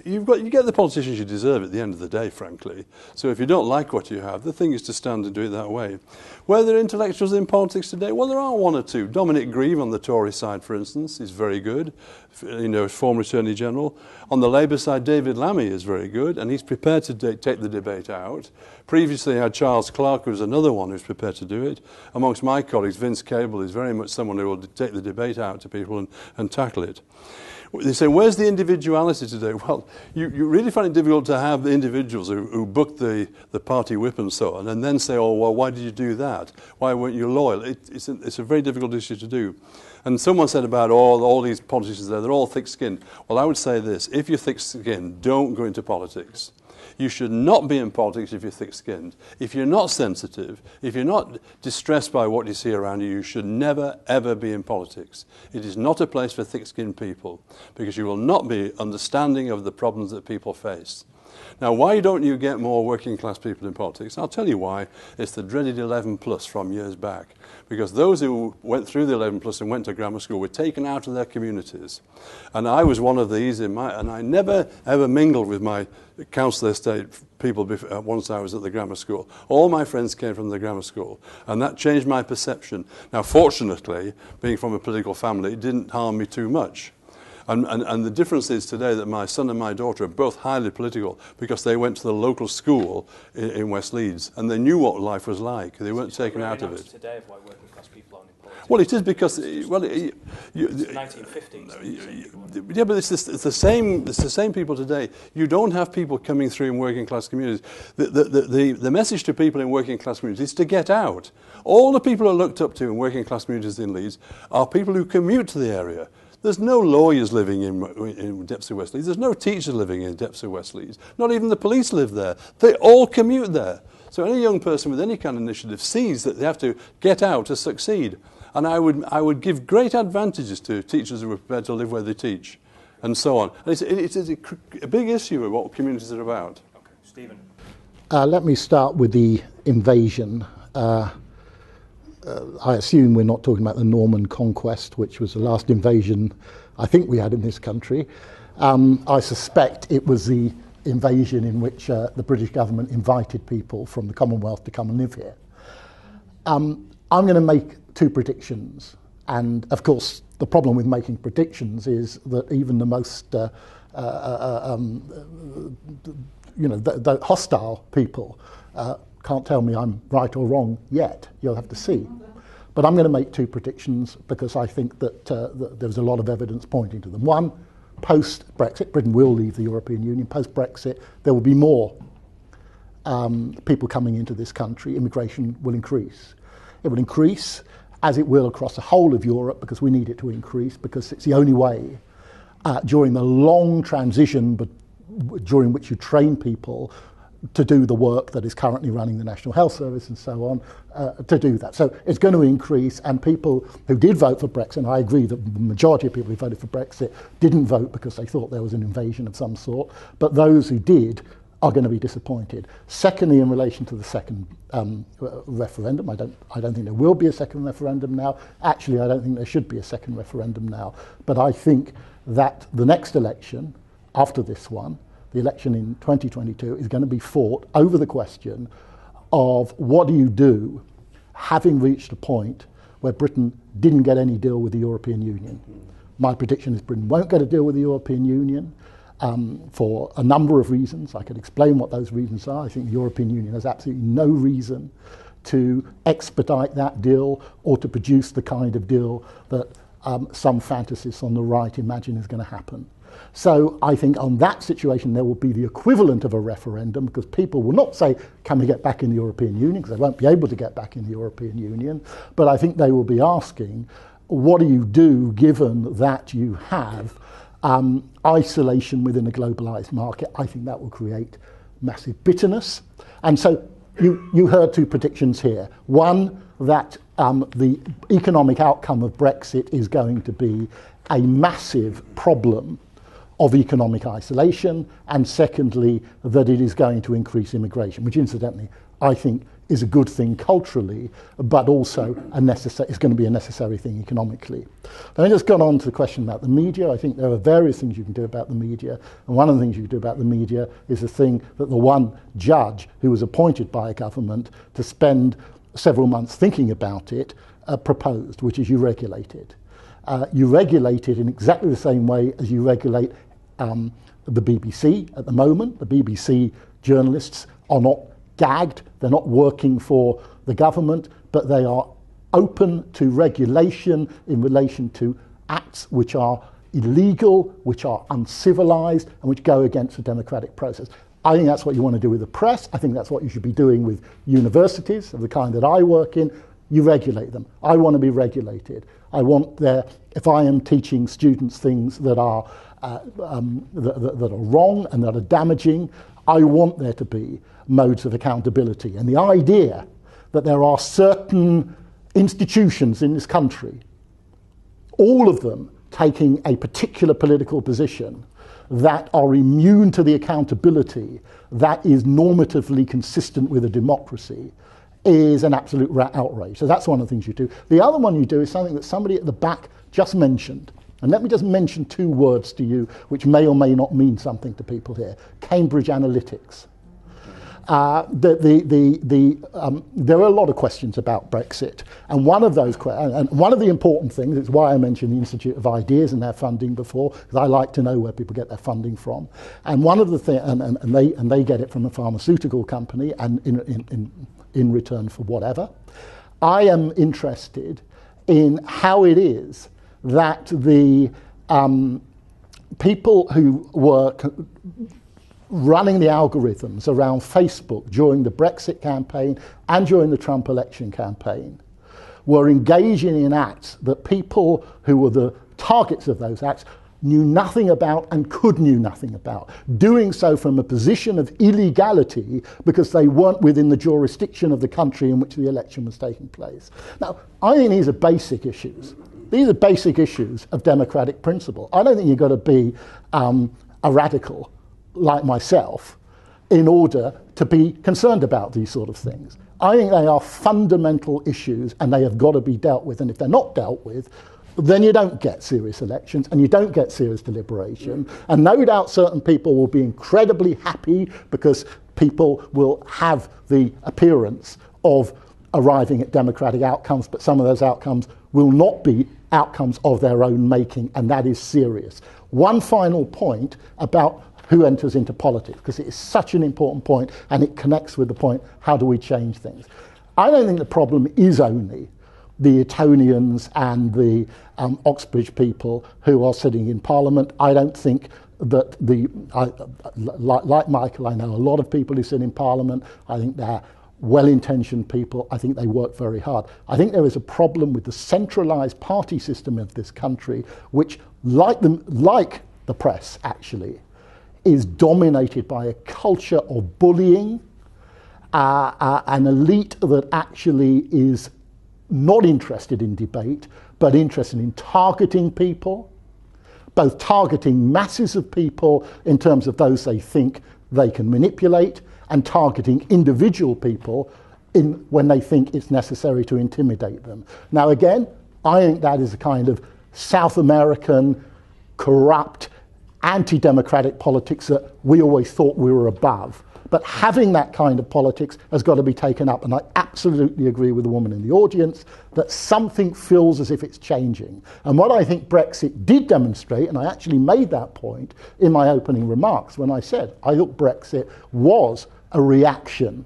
Speaker 3: you get the politicians you deserve at the end of the day, frankly. So if you don't like what you have, the thing is to stand and do it that way. Were there intellectuals in politics today? Well, there are one or two. Dominic Grieve on the Tory side, for instance, is very good. You know, former Attorney General. On the Labour side, David Lammy is very good, and he's prepared to take the debate out. Previously, I had Charles Clarke, who was another one who's prepared to do it. Amongst my colleagues, Vince Cable is very much someone who will take the debate out to people and tackle it. They say, where's the individuality today? Well, you really find it difficult to have the individuals who book the party whip and so on, and then say, oh, well, why did you do that? Why weren't you loyal? It's a very difficult issue to do. And someone said about all these politicians there, they're all thick-skinned. Well, I would say this, if you're thick-skinned, don't go into politics. You should not be in politics if you're thick-skinned. If you're not sensitive, if you're not distressed by what you see around you, you should never, ever be in politics. It is not a place for thick-skinned people, because you will not be understanding of the problems that people face. Now, why don't you get more working-class people in politics? I'll tell you why. It's the dreaded 11 plus from years back. Because those who went through the 11 plus and went to grammar school were taken out of their communities. And I was one of these, and I never, ever mingled with my council estate people once I was at the grammar school. All my friends came from the grammar school, and that changed my perception. Now, fortunately, being from a political family, it didn't harm me too much. And the difference is today that my son and my daughter are both highly political because they went to the local school in West Leeds, and they knew what life was like. They weren't taken out of it.
Speaker 7: Today of why working class people aren't in politics.
Speaker 3: Well, it is because
Speaker 7: it's the 1950s.
Speaker 3: Yeah, but it's the same. It's the same people today. You don't have people coming through in working class communities. The message to people in working class communities is to get out. All the people who are looked up to in working class communities in Leeds are people who commute to the area. There's no lawyers living in depths of West Leeds. There's no teachers living in depths of West Leeds. Not even the police live there. They all commute there. So any young person with any kind of initiative sees that they have to get out to succeed. And I would give great advantages to teachers who are prepared to live where they teach, and so on. And it's a big issue of what communities are about.
Speaker 7: Okay, Stephen.
Speaker 2: Let me start with the invasion. I assume we're not talking about the Norman Conquest, which was the last invasion I think we had in this country. I suspect it was the invasion in which the British government invited people from the Commonwealth to come and live here. I'm going to make two predictions, and of course the problem with making predictions is that even the most the hostile people can't tell me I'm right or wrong yet. You'll have to see. But I'm going to make two predictions because I think that there's a lot of evidence pointing to them. One, post-Brexit, Britain will leave the European Union. Post-Brexit, there will be more people coming into this country. Immigration will increase. It will increase, as it will across the whole of Europe, because we need it to increase, because it's the only way during the long transition during which you train people to do the work that is currently running the National Health Service and so on, to do that. So it's going to increase, and people who did vote for Brexit, and I agree that the majority of people who voted for Brexit didn't vote because they thought there was an invasion of some sort, but those who did are going to be disappointed. Secondly, in relation to the second referendum, I don't think there will be a second referendum now. Actually, I don't think there should be a second referendum now. But I think that the next election, after this one, the election in 2022, is going to be fought over the question of what do you do having reached a point where Britain didn't get any deal with the European Union. My prediction is Britain won't get a deal with the European Union for a number of reasons. I could explain what those reasons are. I think the European Union has absolutely no reason to expedite that deal or to produce the kind of deal that some fantasists on the right imagine is going to happen. So I think on that situation there will be the equivalent of a referendum, because people will not say, can we get back in the European Union, because they won't be able to get back in the European Union, but I think they will be asking, what do you do given that you have isolation within a globalised market? I think that will create massive bitterness. And so you heard two predictions here. One, that the economic outcome of Brexit is going to be a massive problem of economic isolation, and secondly, that it is going to increase immigration, which incidentally I think is a good thing culturally, but also it's going to be a necessary thing economically. Let me just go on to the question about the media. I think there are various things you can do about the media, and one of the things you can do about the media is the thing that the one judge who was appointed by a government to spend several months thinking about it proposed, which is you regulate it. You regulate it in exactly the same way as you regulate the BBC at the moment. The BBC journalists are not gagged, they're not working for the government, but they are open to regulation in relation to acts which are illegal, which are uncivilized, and which go against the democratic process. I think that's what you want to do with the press. I think that's what you should be doing with universities of the kind that I work in. You regulate them. I want to be regulated. I want if I am teaching students things that are that are wrong and that are damaging, I want there to be modes of accountability. And the idea that there are certain institutions in this country, all of them taking a particular political position, that are immune to the accountability that is normatively consistent with a democracy, is an absolute outrage. So that's one of the things you do. The other one you do is something that somebody at the back just mentioned. And let me just mention two words to you which may or may not mean something to people here. Cambridge Analytics. There are a lot of questions about Brexit, and one of the important things, it's why I mentioned the Institute of Ideas and their funding before, because I like to know where people get their funding from. And one of the things, and they get it from a pharmaceutical company, and in return for whatever. I am interested in how it is that the people who were running the algorithms around Facebook during the Brexit campaign and during the Trump election campaign were engaging in acts that people who were the targets of those acts knew nothing about and knew nothing about, doing so from a position of illegality because they weren't within the jurisdiction of the country in which the election was taking place. Now, I think these are basic issues. These are basic issues of democratic principle. I don't think you've got to be a radical like myself in order to be concerned about these sort of things. I think they are fundamental issues and they have got to be dealt with, and if they're not dealt with, then you don't get serious elections and you don't get serious deliberation. And no doubt certain people will be incredibly happy because people will have the appearance of arriving at democratic outcomes, but some of those outcomes will not be outcomes of their own making, and that is serious. One final point about who enters into politics, because it is such an important point and it connects with the point, how do we change things? I don't think the problem is only the Etonians and the Oxbridge people who are sitting in Parliament. I don't think that like Michael, I know a lot of people who sit in Parliament. I think they're well-intentioned people. I think they work very hard. I think there is a problem with the centralised party system of this country, which, like the press actually, is dominated by a culture of bullying, an elite that actually is not interested in debate, but interested in targeting people, both targeting masses of people in terms of those they think they can manipulate, and targeting individual people when they think it's necessary to intimidate them. Now again, I think that is a kind of South American, corrupt, anti-democratic politics that we always thought we were above. But having that kind of politics has got to be taken up. And I absolutely agree with the woman in the audience that something feels as if it's changing. And what I think Brexit did demonstrate, and I actually made that point in my opening remarks when I said I thought Brexit was a reaction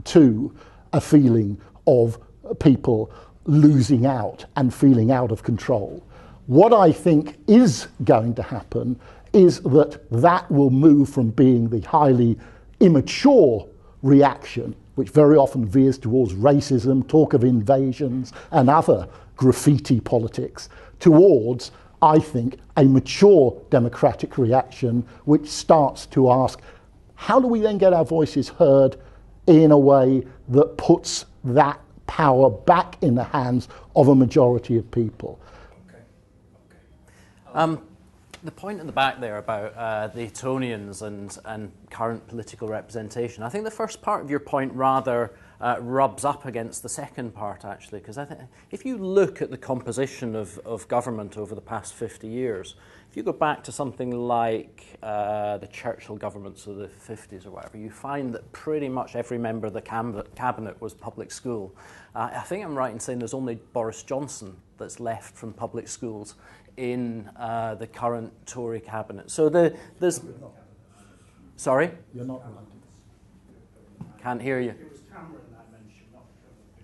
Speaker 2: to a feeling of people losing out and feeling out of control. What I think is going to happen is that will move from being the highly immature reaction, which very often veers towards racism, talk of invasions and other graffiti politics, towards, I think, a mature democratic reaction which starts to ask, how do we then get our voices heard in a way that puts that power back in the hands of a majority of people?
Speaker 1: The point in the back there about the Etonians and current political representation, I think the first part of your point rather rubs up against the second part, actually, because I think if you look at the composition of government over the past 50 years, if you go back to something like the Churchill governments of the 50s or whatever, you find that pretty much every member of the cabinet was public school. I think I'm right in saying there's only Boris Johnson that's left from public schools in the current Tory cabinet. So there's... Sorry?
Speaker 2: You're not right.
Speaker 1: Can't hear you.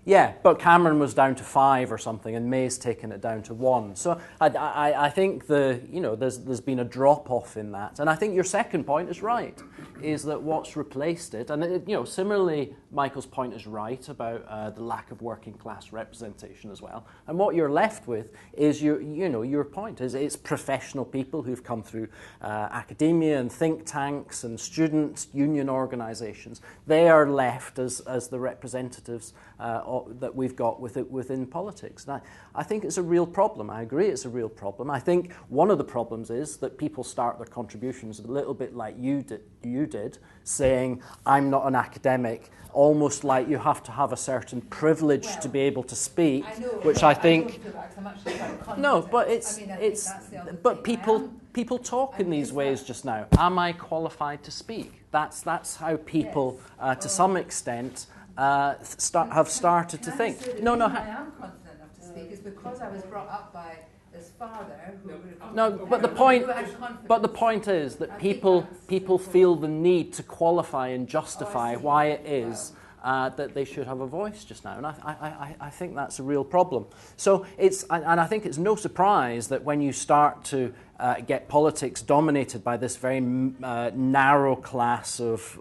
Speaker 1: Yeah, but Cameron was down to 5 or something, and May's taken it down to 1. So I think there's been a drop off in that, and I think your second point is right, is that what's replaced it, and similarly, Michael's point is right about the lack of working class representation as well. And what you're left with is your point is it's professional people who've come through academia and think tanks and student union organisations. They are left as the representatives that we've got within politics. And I think it's a real problem. I agree it's a real problem. I think one of the problems is that people start their contributions a little bit like you did, saying, I'm not an academic, almost like you have to have a certain privilege to be able to speak, which I think... No, but but people talk in these ways just now. Am I qualified to speak? That's how people, to some extent, have started to think.
Speaker 11: I am confident enough to speak is because I was brought up by this father.
Speaker 1: But the point is that people feel the need to qualify and justify why it is that they should have a voice just now, and I think that's a real problem. So I think it's no surprise that when you start to get politics dominated by this very narrow class of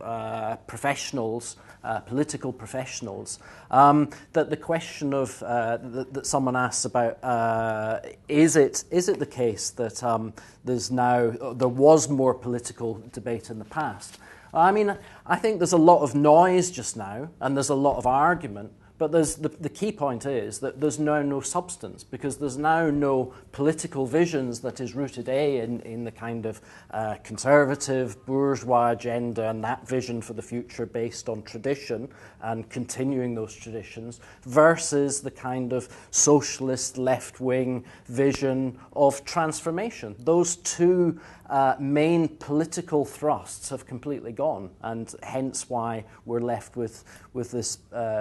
Speaker 1: professionals, political professionals, that the question of that someone asks about is it the case that there was more political debate in the past? I mean, I think there's a lot of noise just now, and there's a lot of argument, but the key point is that there's now no substance, because there's now no political visions that is rooted in the kind of conservative bourgeois agenda and that vision for the future based on tradition and continuing those traditions, versus the kind of socialist left-wing vision of transformation. Those two main political thrusts have completely gone, and hence why we're left with this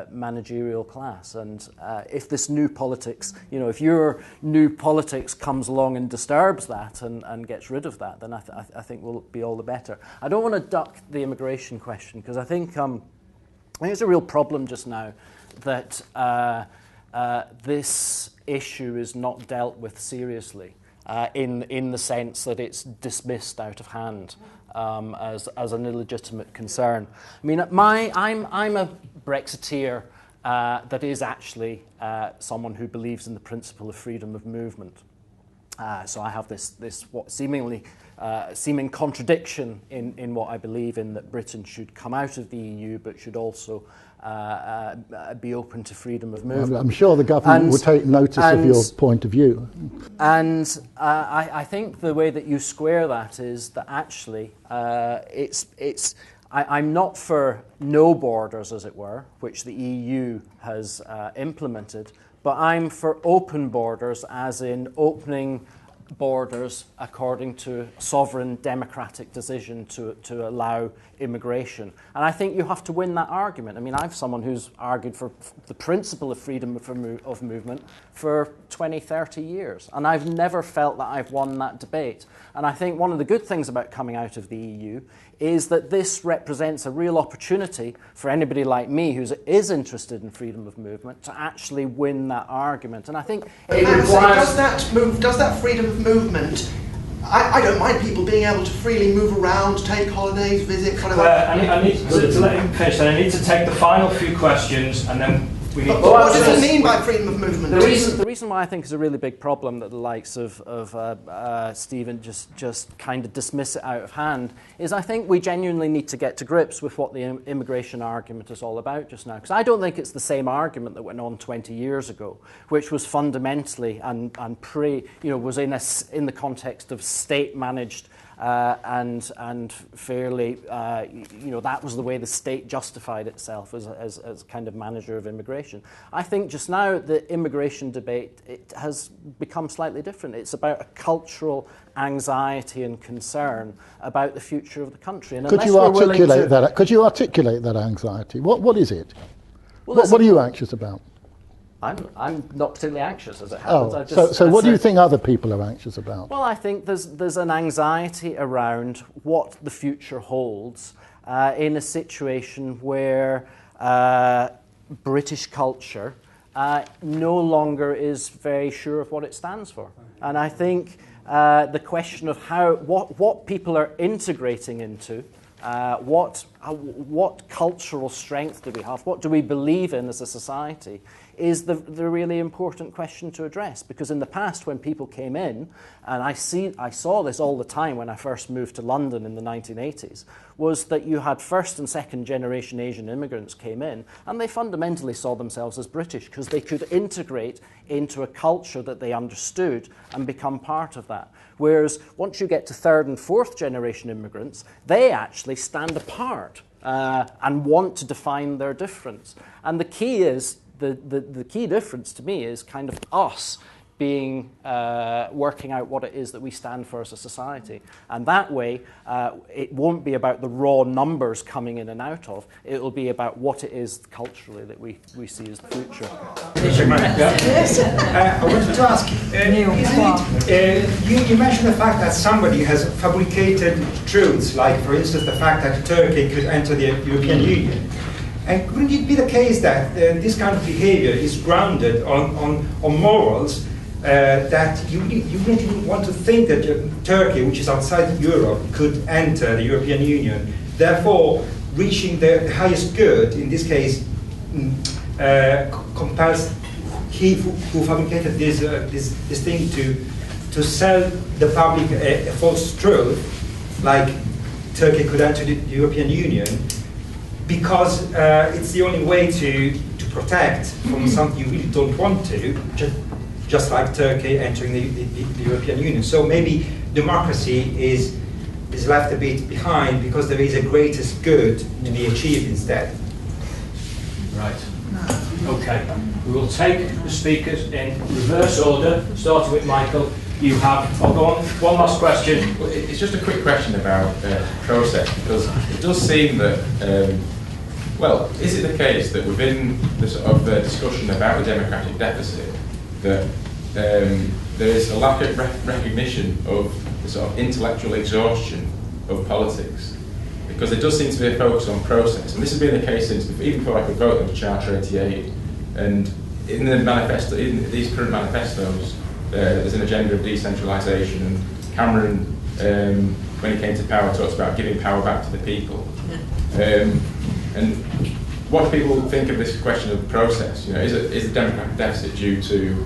Speaker 1: managerial class. And if this new politics, if your new politics comes along and disturbs that and gets rid of that, then I think we'll be all the better. I don't want to duck the immigration question, because I think it's a real problem just now that this issue is not dealt with seriously. In the sense that it's dismissed out of hand as an illegitimate concern. I mean, I'm a Brexiteer that is actually someone who believes in the principle of freedom of movement. So I have this what seeming contradiction in what I believe in, that Britain should come out of the EU but should also be open to freedom of movement.
Speaker 2: I'm sure the government will take notice of your point of view.
Speaker 1: And I think the way that you square that is that actually I'm not for no borders, as it were, which the EU has implemented, but I'm for open borders, as in opening borders according to sovereign democratic decision to allow immigration. And I think you have to win that argument. I mean, I'm someone who's argued for the principle of freedom of movement for 20, 30 years. And I've never felt that I've won that debate. And I think one of the good things about coming out of the EU is that this represents a real opportunity for anybody like me who is interested in freedom of movement to actually win that argument. And I think it requires...
Speaker 4: Does that freedom of movement... I don't mind people being able to freely move around, take holidays, visit, whatever.
Speaker 7: I need to let him finish, and I need to take the final few questions, and then we need
Speaker 4: But what does it mean by freedom of movement?
Speaker 1: The reason why I think is a really big problem that the likes of Stephen just kind of dismiss it out of hand is I think we genuinely need to get to grips with what the immigration argument is all about just now. Because I don't think it's the same argument that went on 20 years ago, which was fundamentally was in the context of state-managed and fairly, that was the way the state justified itself as kind of manager of immigration. I think just now the immigration debate, it has become slightly different. It's about a cultural anxiety and concern about the future of the country. And
Speaker 2: Could you articulate that? Could you articulate that anxiety? What is it?
Speaker 1: Well,
Speaker 2: what are you anxious about?
Speaker 1: I'm not particularly anxious, as it happens.
Speaker 2: Oh, so what do you think other people are anxious about?
Speaker 1: Well, I think there's an anxiety around what the future holds in a situation where British culture no longer is very sure of what it stands for. And I think the question of what people are integrating into, what cultural strength do we have, what do we believe in as a society, is the really important question to address. Because in the past, when people came in, and I saw this all the time when I first moved to London in the 1980s, was that you had first and second generation Asian immigrants came in, and they fundamentally saw themselves as British because they could integrate into a culture that they understood and become part of that. Whereas once you get to third and fourth generation immigrants, they actually stand apart and want to define their difference. And the key is, the key difference to me is kind of us being working out what it is that we stand for as a society. And that way, it won't be about the raw numbers coming in and out of. It will be about what it is culturally that we see as the future.
Speaker 20: I wanted to ask, you mentioned the fact that somebody has fabricated truths, like, for instance, the fact that Turkey could enter the European Union. And couldn't it be the case that this kind of behavior is grounded on morals, that you don't even want to think that Turkey, which is outside Europe, could enter the European Union, therefore reaching the highest good, in this case, compels he who fabricated this thing to sell the public a false truth, like Turkey could enter the European Union, because it's the only way to protect from something you really don't want to, just like Turkey entering the European Union. So maybe democracy is left a bit behind because there is a greatest good to be achieved instead.
Speaker 7: Right. Okay. We will take the speakers in reverse order, starting with Michael. You have, I'll go on, one last question.
Speaker 9: Well, it's just a quick question about process, because it does seem that, is it the case that within the sort of discussion about the democratic deficit, that there is a lack of recognition of the sort of intellectual exhaustion of politics? Because there does seem to be a focus on process, and this has been the case since even before I could vote on Charter 88. And in the manifesto, in these current manifestos, there's an agenda of decentralisation, and Cameron, when he came to power, talks about giving power back to the people. And what do people think of this question of the process? You know, is the democratic deficit due to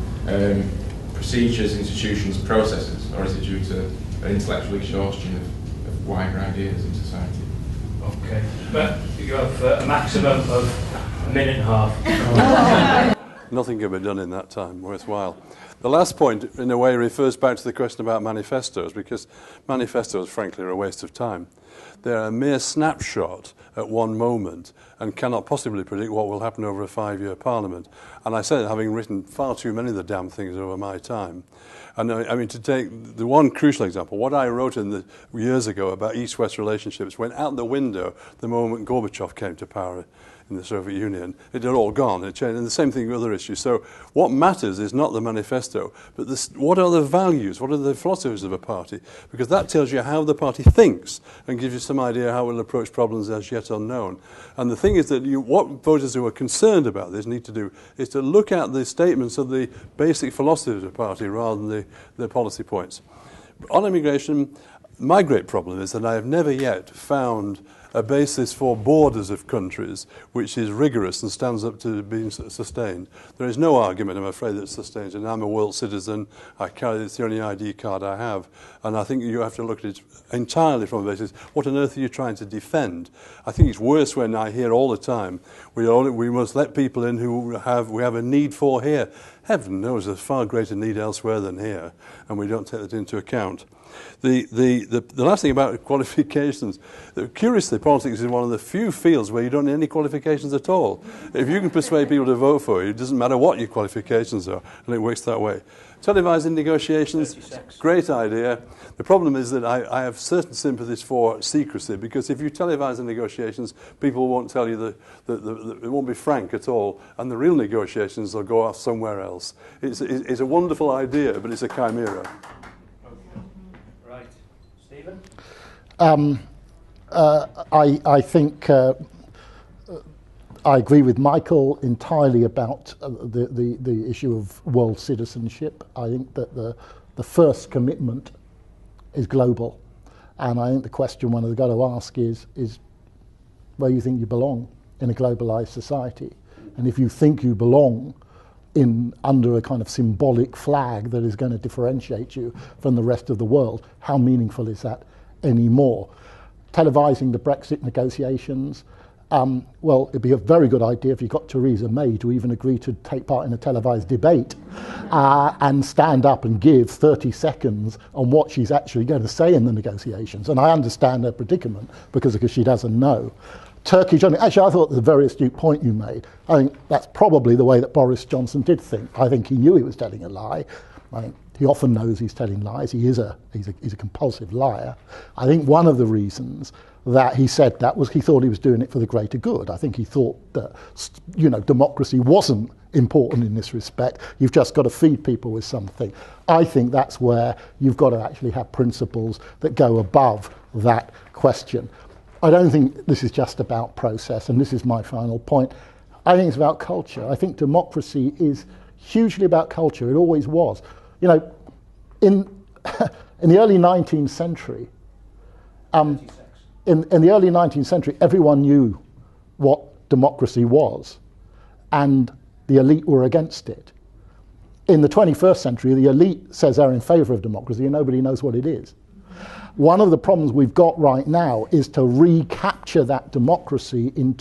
Speaker 9: procedures, institutions, processes, or is it due to an intellectual exhaustion of wider ideas in society?
Speaker 7: Okay, but you have a maximum of a minute and a half.
Speaker 3: Nothing can be done in that time worthwhile. The last point, in a way, refers back to the question about manifestos, because manifestos, frankly, are a waste of time. They're a mere snapshot at one moment and cannot possibly predict what will happen over a 5-year parliament. And I say that having written far too many of the damn things over my time. And I mean, to take the one crucial example, what I wrote years ago about East-West relationships went out the window the moment Gorbachev came to power in the Soviet Union. It had all gone. It changed. And the same thing with other issues. So what matters is not the manifesto, but what are the values, what are the philosophies of a party? Because that tells you how the party thinks and gives you some idea how it will approach problems as yet unknown. And the thing is that what voters who are concerned about this need to do is to look at the statements of the basic philosophy of the party rather than the policy points. On immigration, my great problem is that I have never yet found a basis for borders of countries which is rigorous and stands up to being sustained. There is no argument, I'm afraid, that sustains it. I'm a world citizen. It's the only ID card I have. And I think you have to look at it entirely from the basis, what on earth are you trying to defend? I think it's worse when I hear all the time, we must let people in who we have a need for here. Heaven knows there's a far greater need elsewhere than here, and we don't take that into account. The last thing about qualifications, curiously, politics is one of the few fields where you don't need any qualifications at all. If you can persuade people to vote for you, it doesn't matter what your qualifications are, and it works that way. Televising negotiations, great idea. The problem is that I have certain sympathies for secrecy, because if you televise the negotiations, people won't tell you it won't be frank at all, and the real negotiations will go off somewhere else. It's a wonderful idea, but it's a chimera.
Speaker 7: Right. Stephen?
Speaker 2: I think I agree with Michael entirely about the issue of world citizenship. I think that the first commitment is global, and I think the question one has got to ask is where you think you belong in a globalized society. And if you think you belong under a kind of symbolic flag that is going to differentiate you from the rest of the world, how meaningful is that anymore? Televising the Brexit negotiations, well, it'd be a very good idea if you got Theresa May to even agree to take part in a televised debate and stand up and give 30 seconds on what she's actually going to say in the negotiations. And I understand her predicament because she doesn't know. Turkey, actually, I thought the very astute point you made. I think that's probably the way that Boris Johnson did think. I think he knew he was telling a lie. I think he often knows he's telling lies. He's a compulsive liar. I think one of the reasons that he said that was he thought he was doing it for the greater good. I think he thought that, democracy wasn't important in this respect. You've just got to feed people with something. I think that's where you've got to actually have principles that go above that question. I don't think this is just about process, and this is my final point. I think it's about culture. I think democracy is hugely about culture. It always was. In the early 19th century, in the early 19th century, everyone knew what democracy was, and the elite were against it. In the 21st century, the elite says they're in favour of democracy, and nobody knows what it is. One of the problems we've got right now is to recapture that democracy in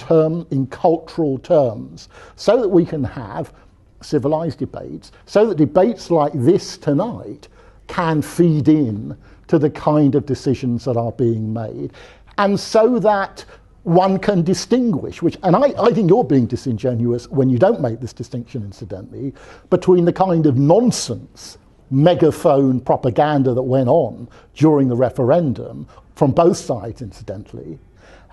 Speaker 2: cultural terms, so that we can have civilized debates, so that debates like this tonight can feed in to the kind of decisions that are being made, and so that one can distinguish, and I think you're being disingenuous when you don't make this distinction, incidentally, between the kind of nonsense megaphone propaganda that went on during the referendum, from both sides, incidentally,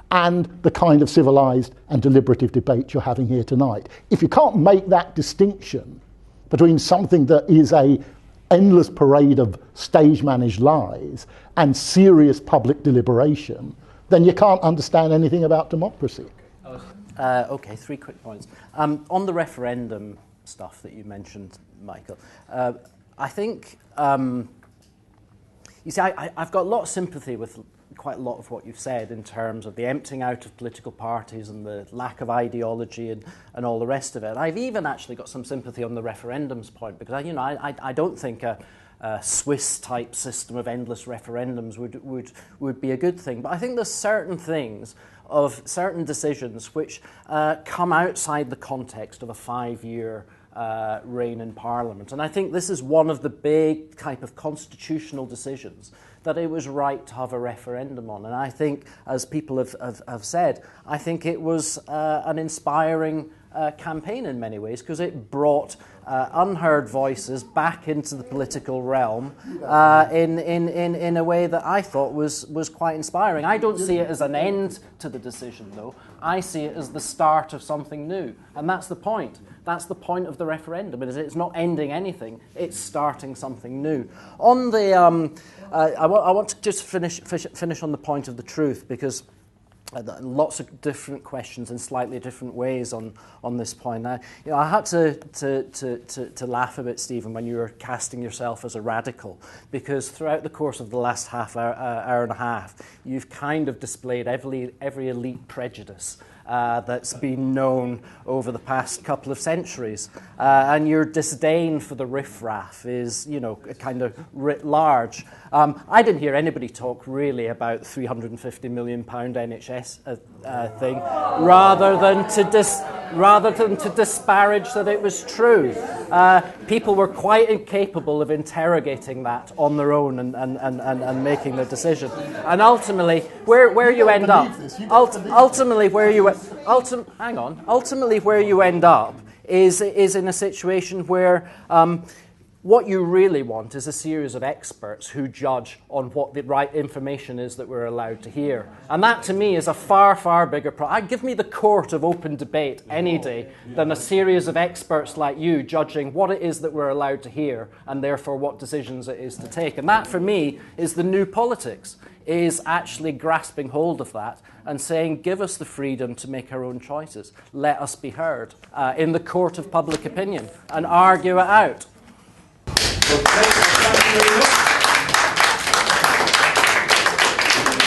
Speaker 2: and the kind of civilized and deliberative debate you're having here tonight. If you can't make that distinction between something that is an endless parade of stage-managed lies and serious public deliberation, then you can't understand anything about democracy.
Speaker 1: Okay, 3 quick points. On the referendum stuff that you mentioned, Michael, I think, you see, I've got a lot of sympathy with quite a lot of what you've said in terms of the emptying out of political parties and the lack of ideology and all the rest of it. I've even actually got some sympathy on the referendums point, because I don't think a Swiss-type system of endless referendums would be a good thing. But I think there's certain things of certain decisions which come outside the context of a 5-year reign in Parliament. And I think this is one of the big type of constitutional decisions that it was right to have a referendum on. And I think, as people have said, I think it was an inspiring campaign in many ways, because it brought unheard voices back into the political realm in a way that I thought was quite inspiring. I don't see it as an end to the decision, though. I see it as the start of something new, and that's the point. That's the point of the referendum. It's not ending anything; it's starting something new. On the, I want to just finish on the point of the truth, because lots of different questions in slightly different ways on this point. Now, I had to laugh a bit, Stephen, when you were casting yourself as a radical, because throughout the course of the last hour and a half, you've kind of displayed every elite prejudice that's been known over the past couple of centuries, and your disdain for the riffraff is, kind of writ large. I didn't hear anybody talk really about the £350 million NHS thing, rather than to disparage that it was true. People were quite incapable of interrogating that on their own and making their decision. And ultimately, where you end up, ultimately where you end up is in a situation where what you really want is a series of experts who judge on what the right information is that we're allowed to hear. And that, to me, is a far, far bigger problem. Give me the court of open debate any day than a series of experts like you judging what it is that we're allowed to hear and therefore what decisions it is to take. And that, for me, is the new politics, is actually grasping hold of that and saying, give us the freedom to make our own choices. Let us be heard in the court of public opinion and argue it out.
Speaker 7: Thank you very much.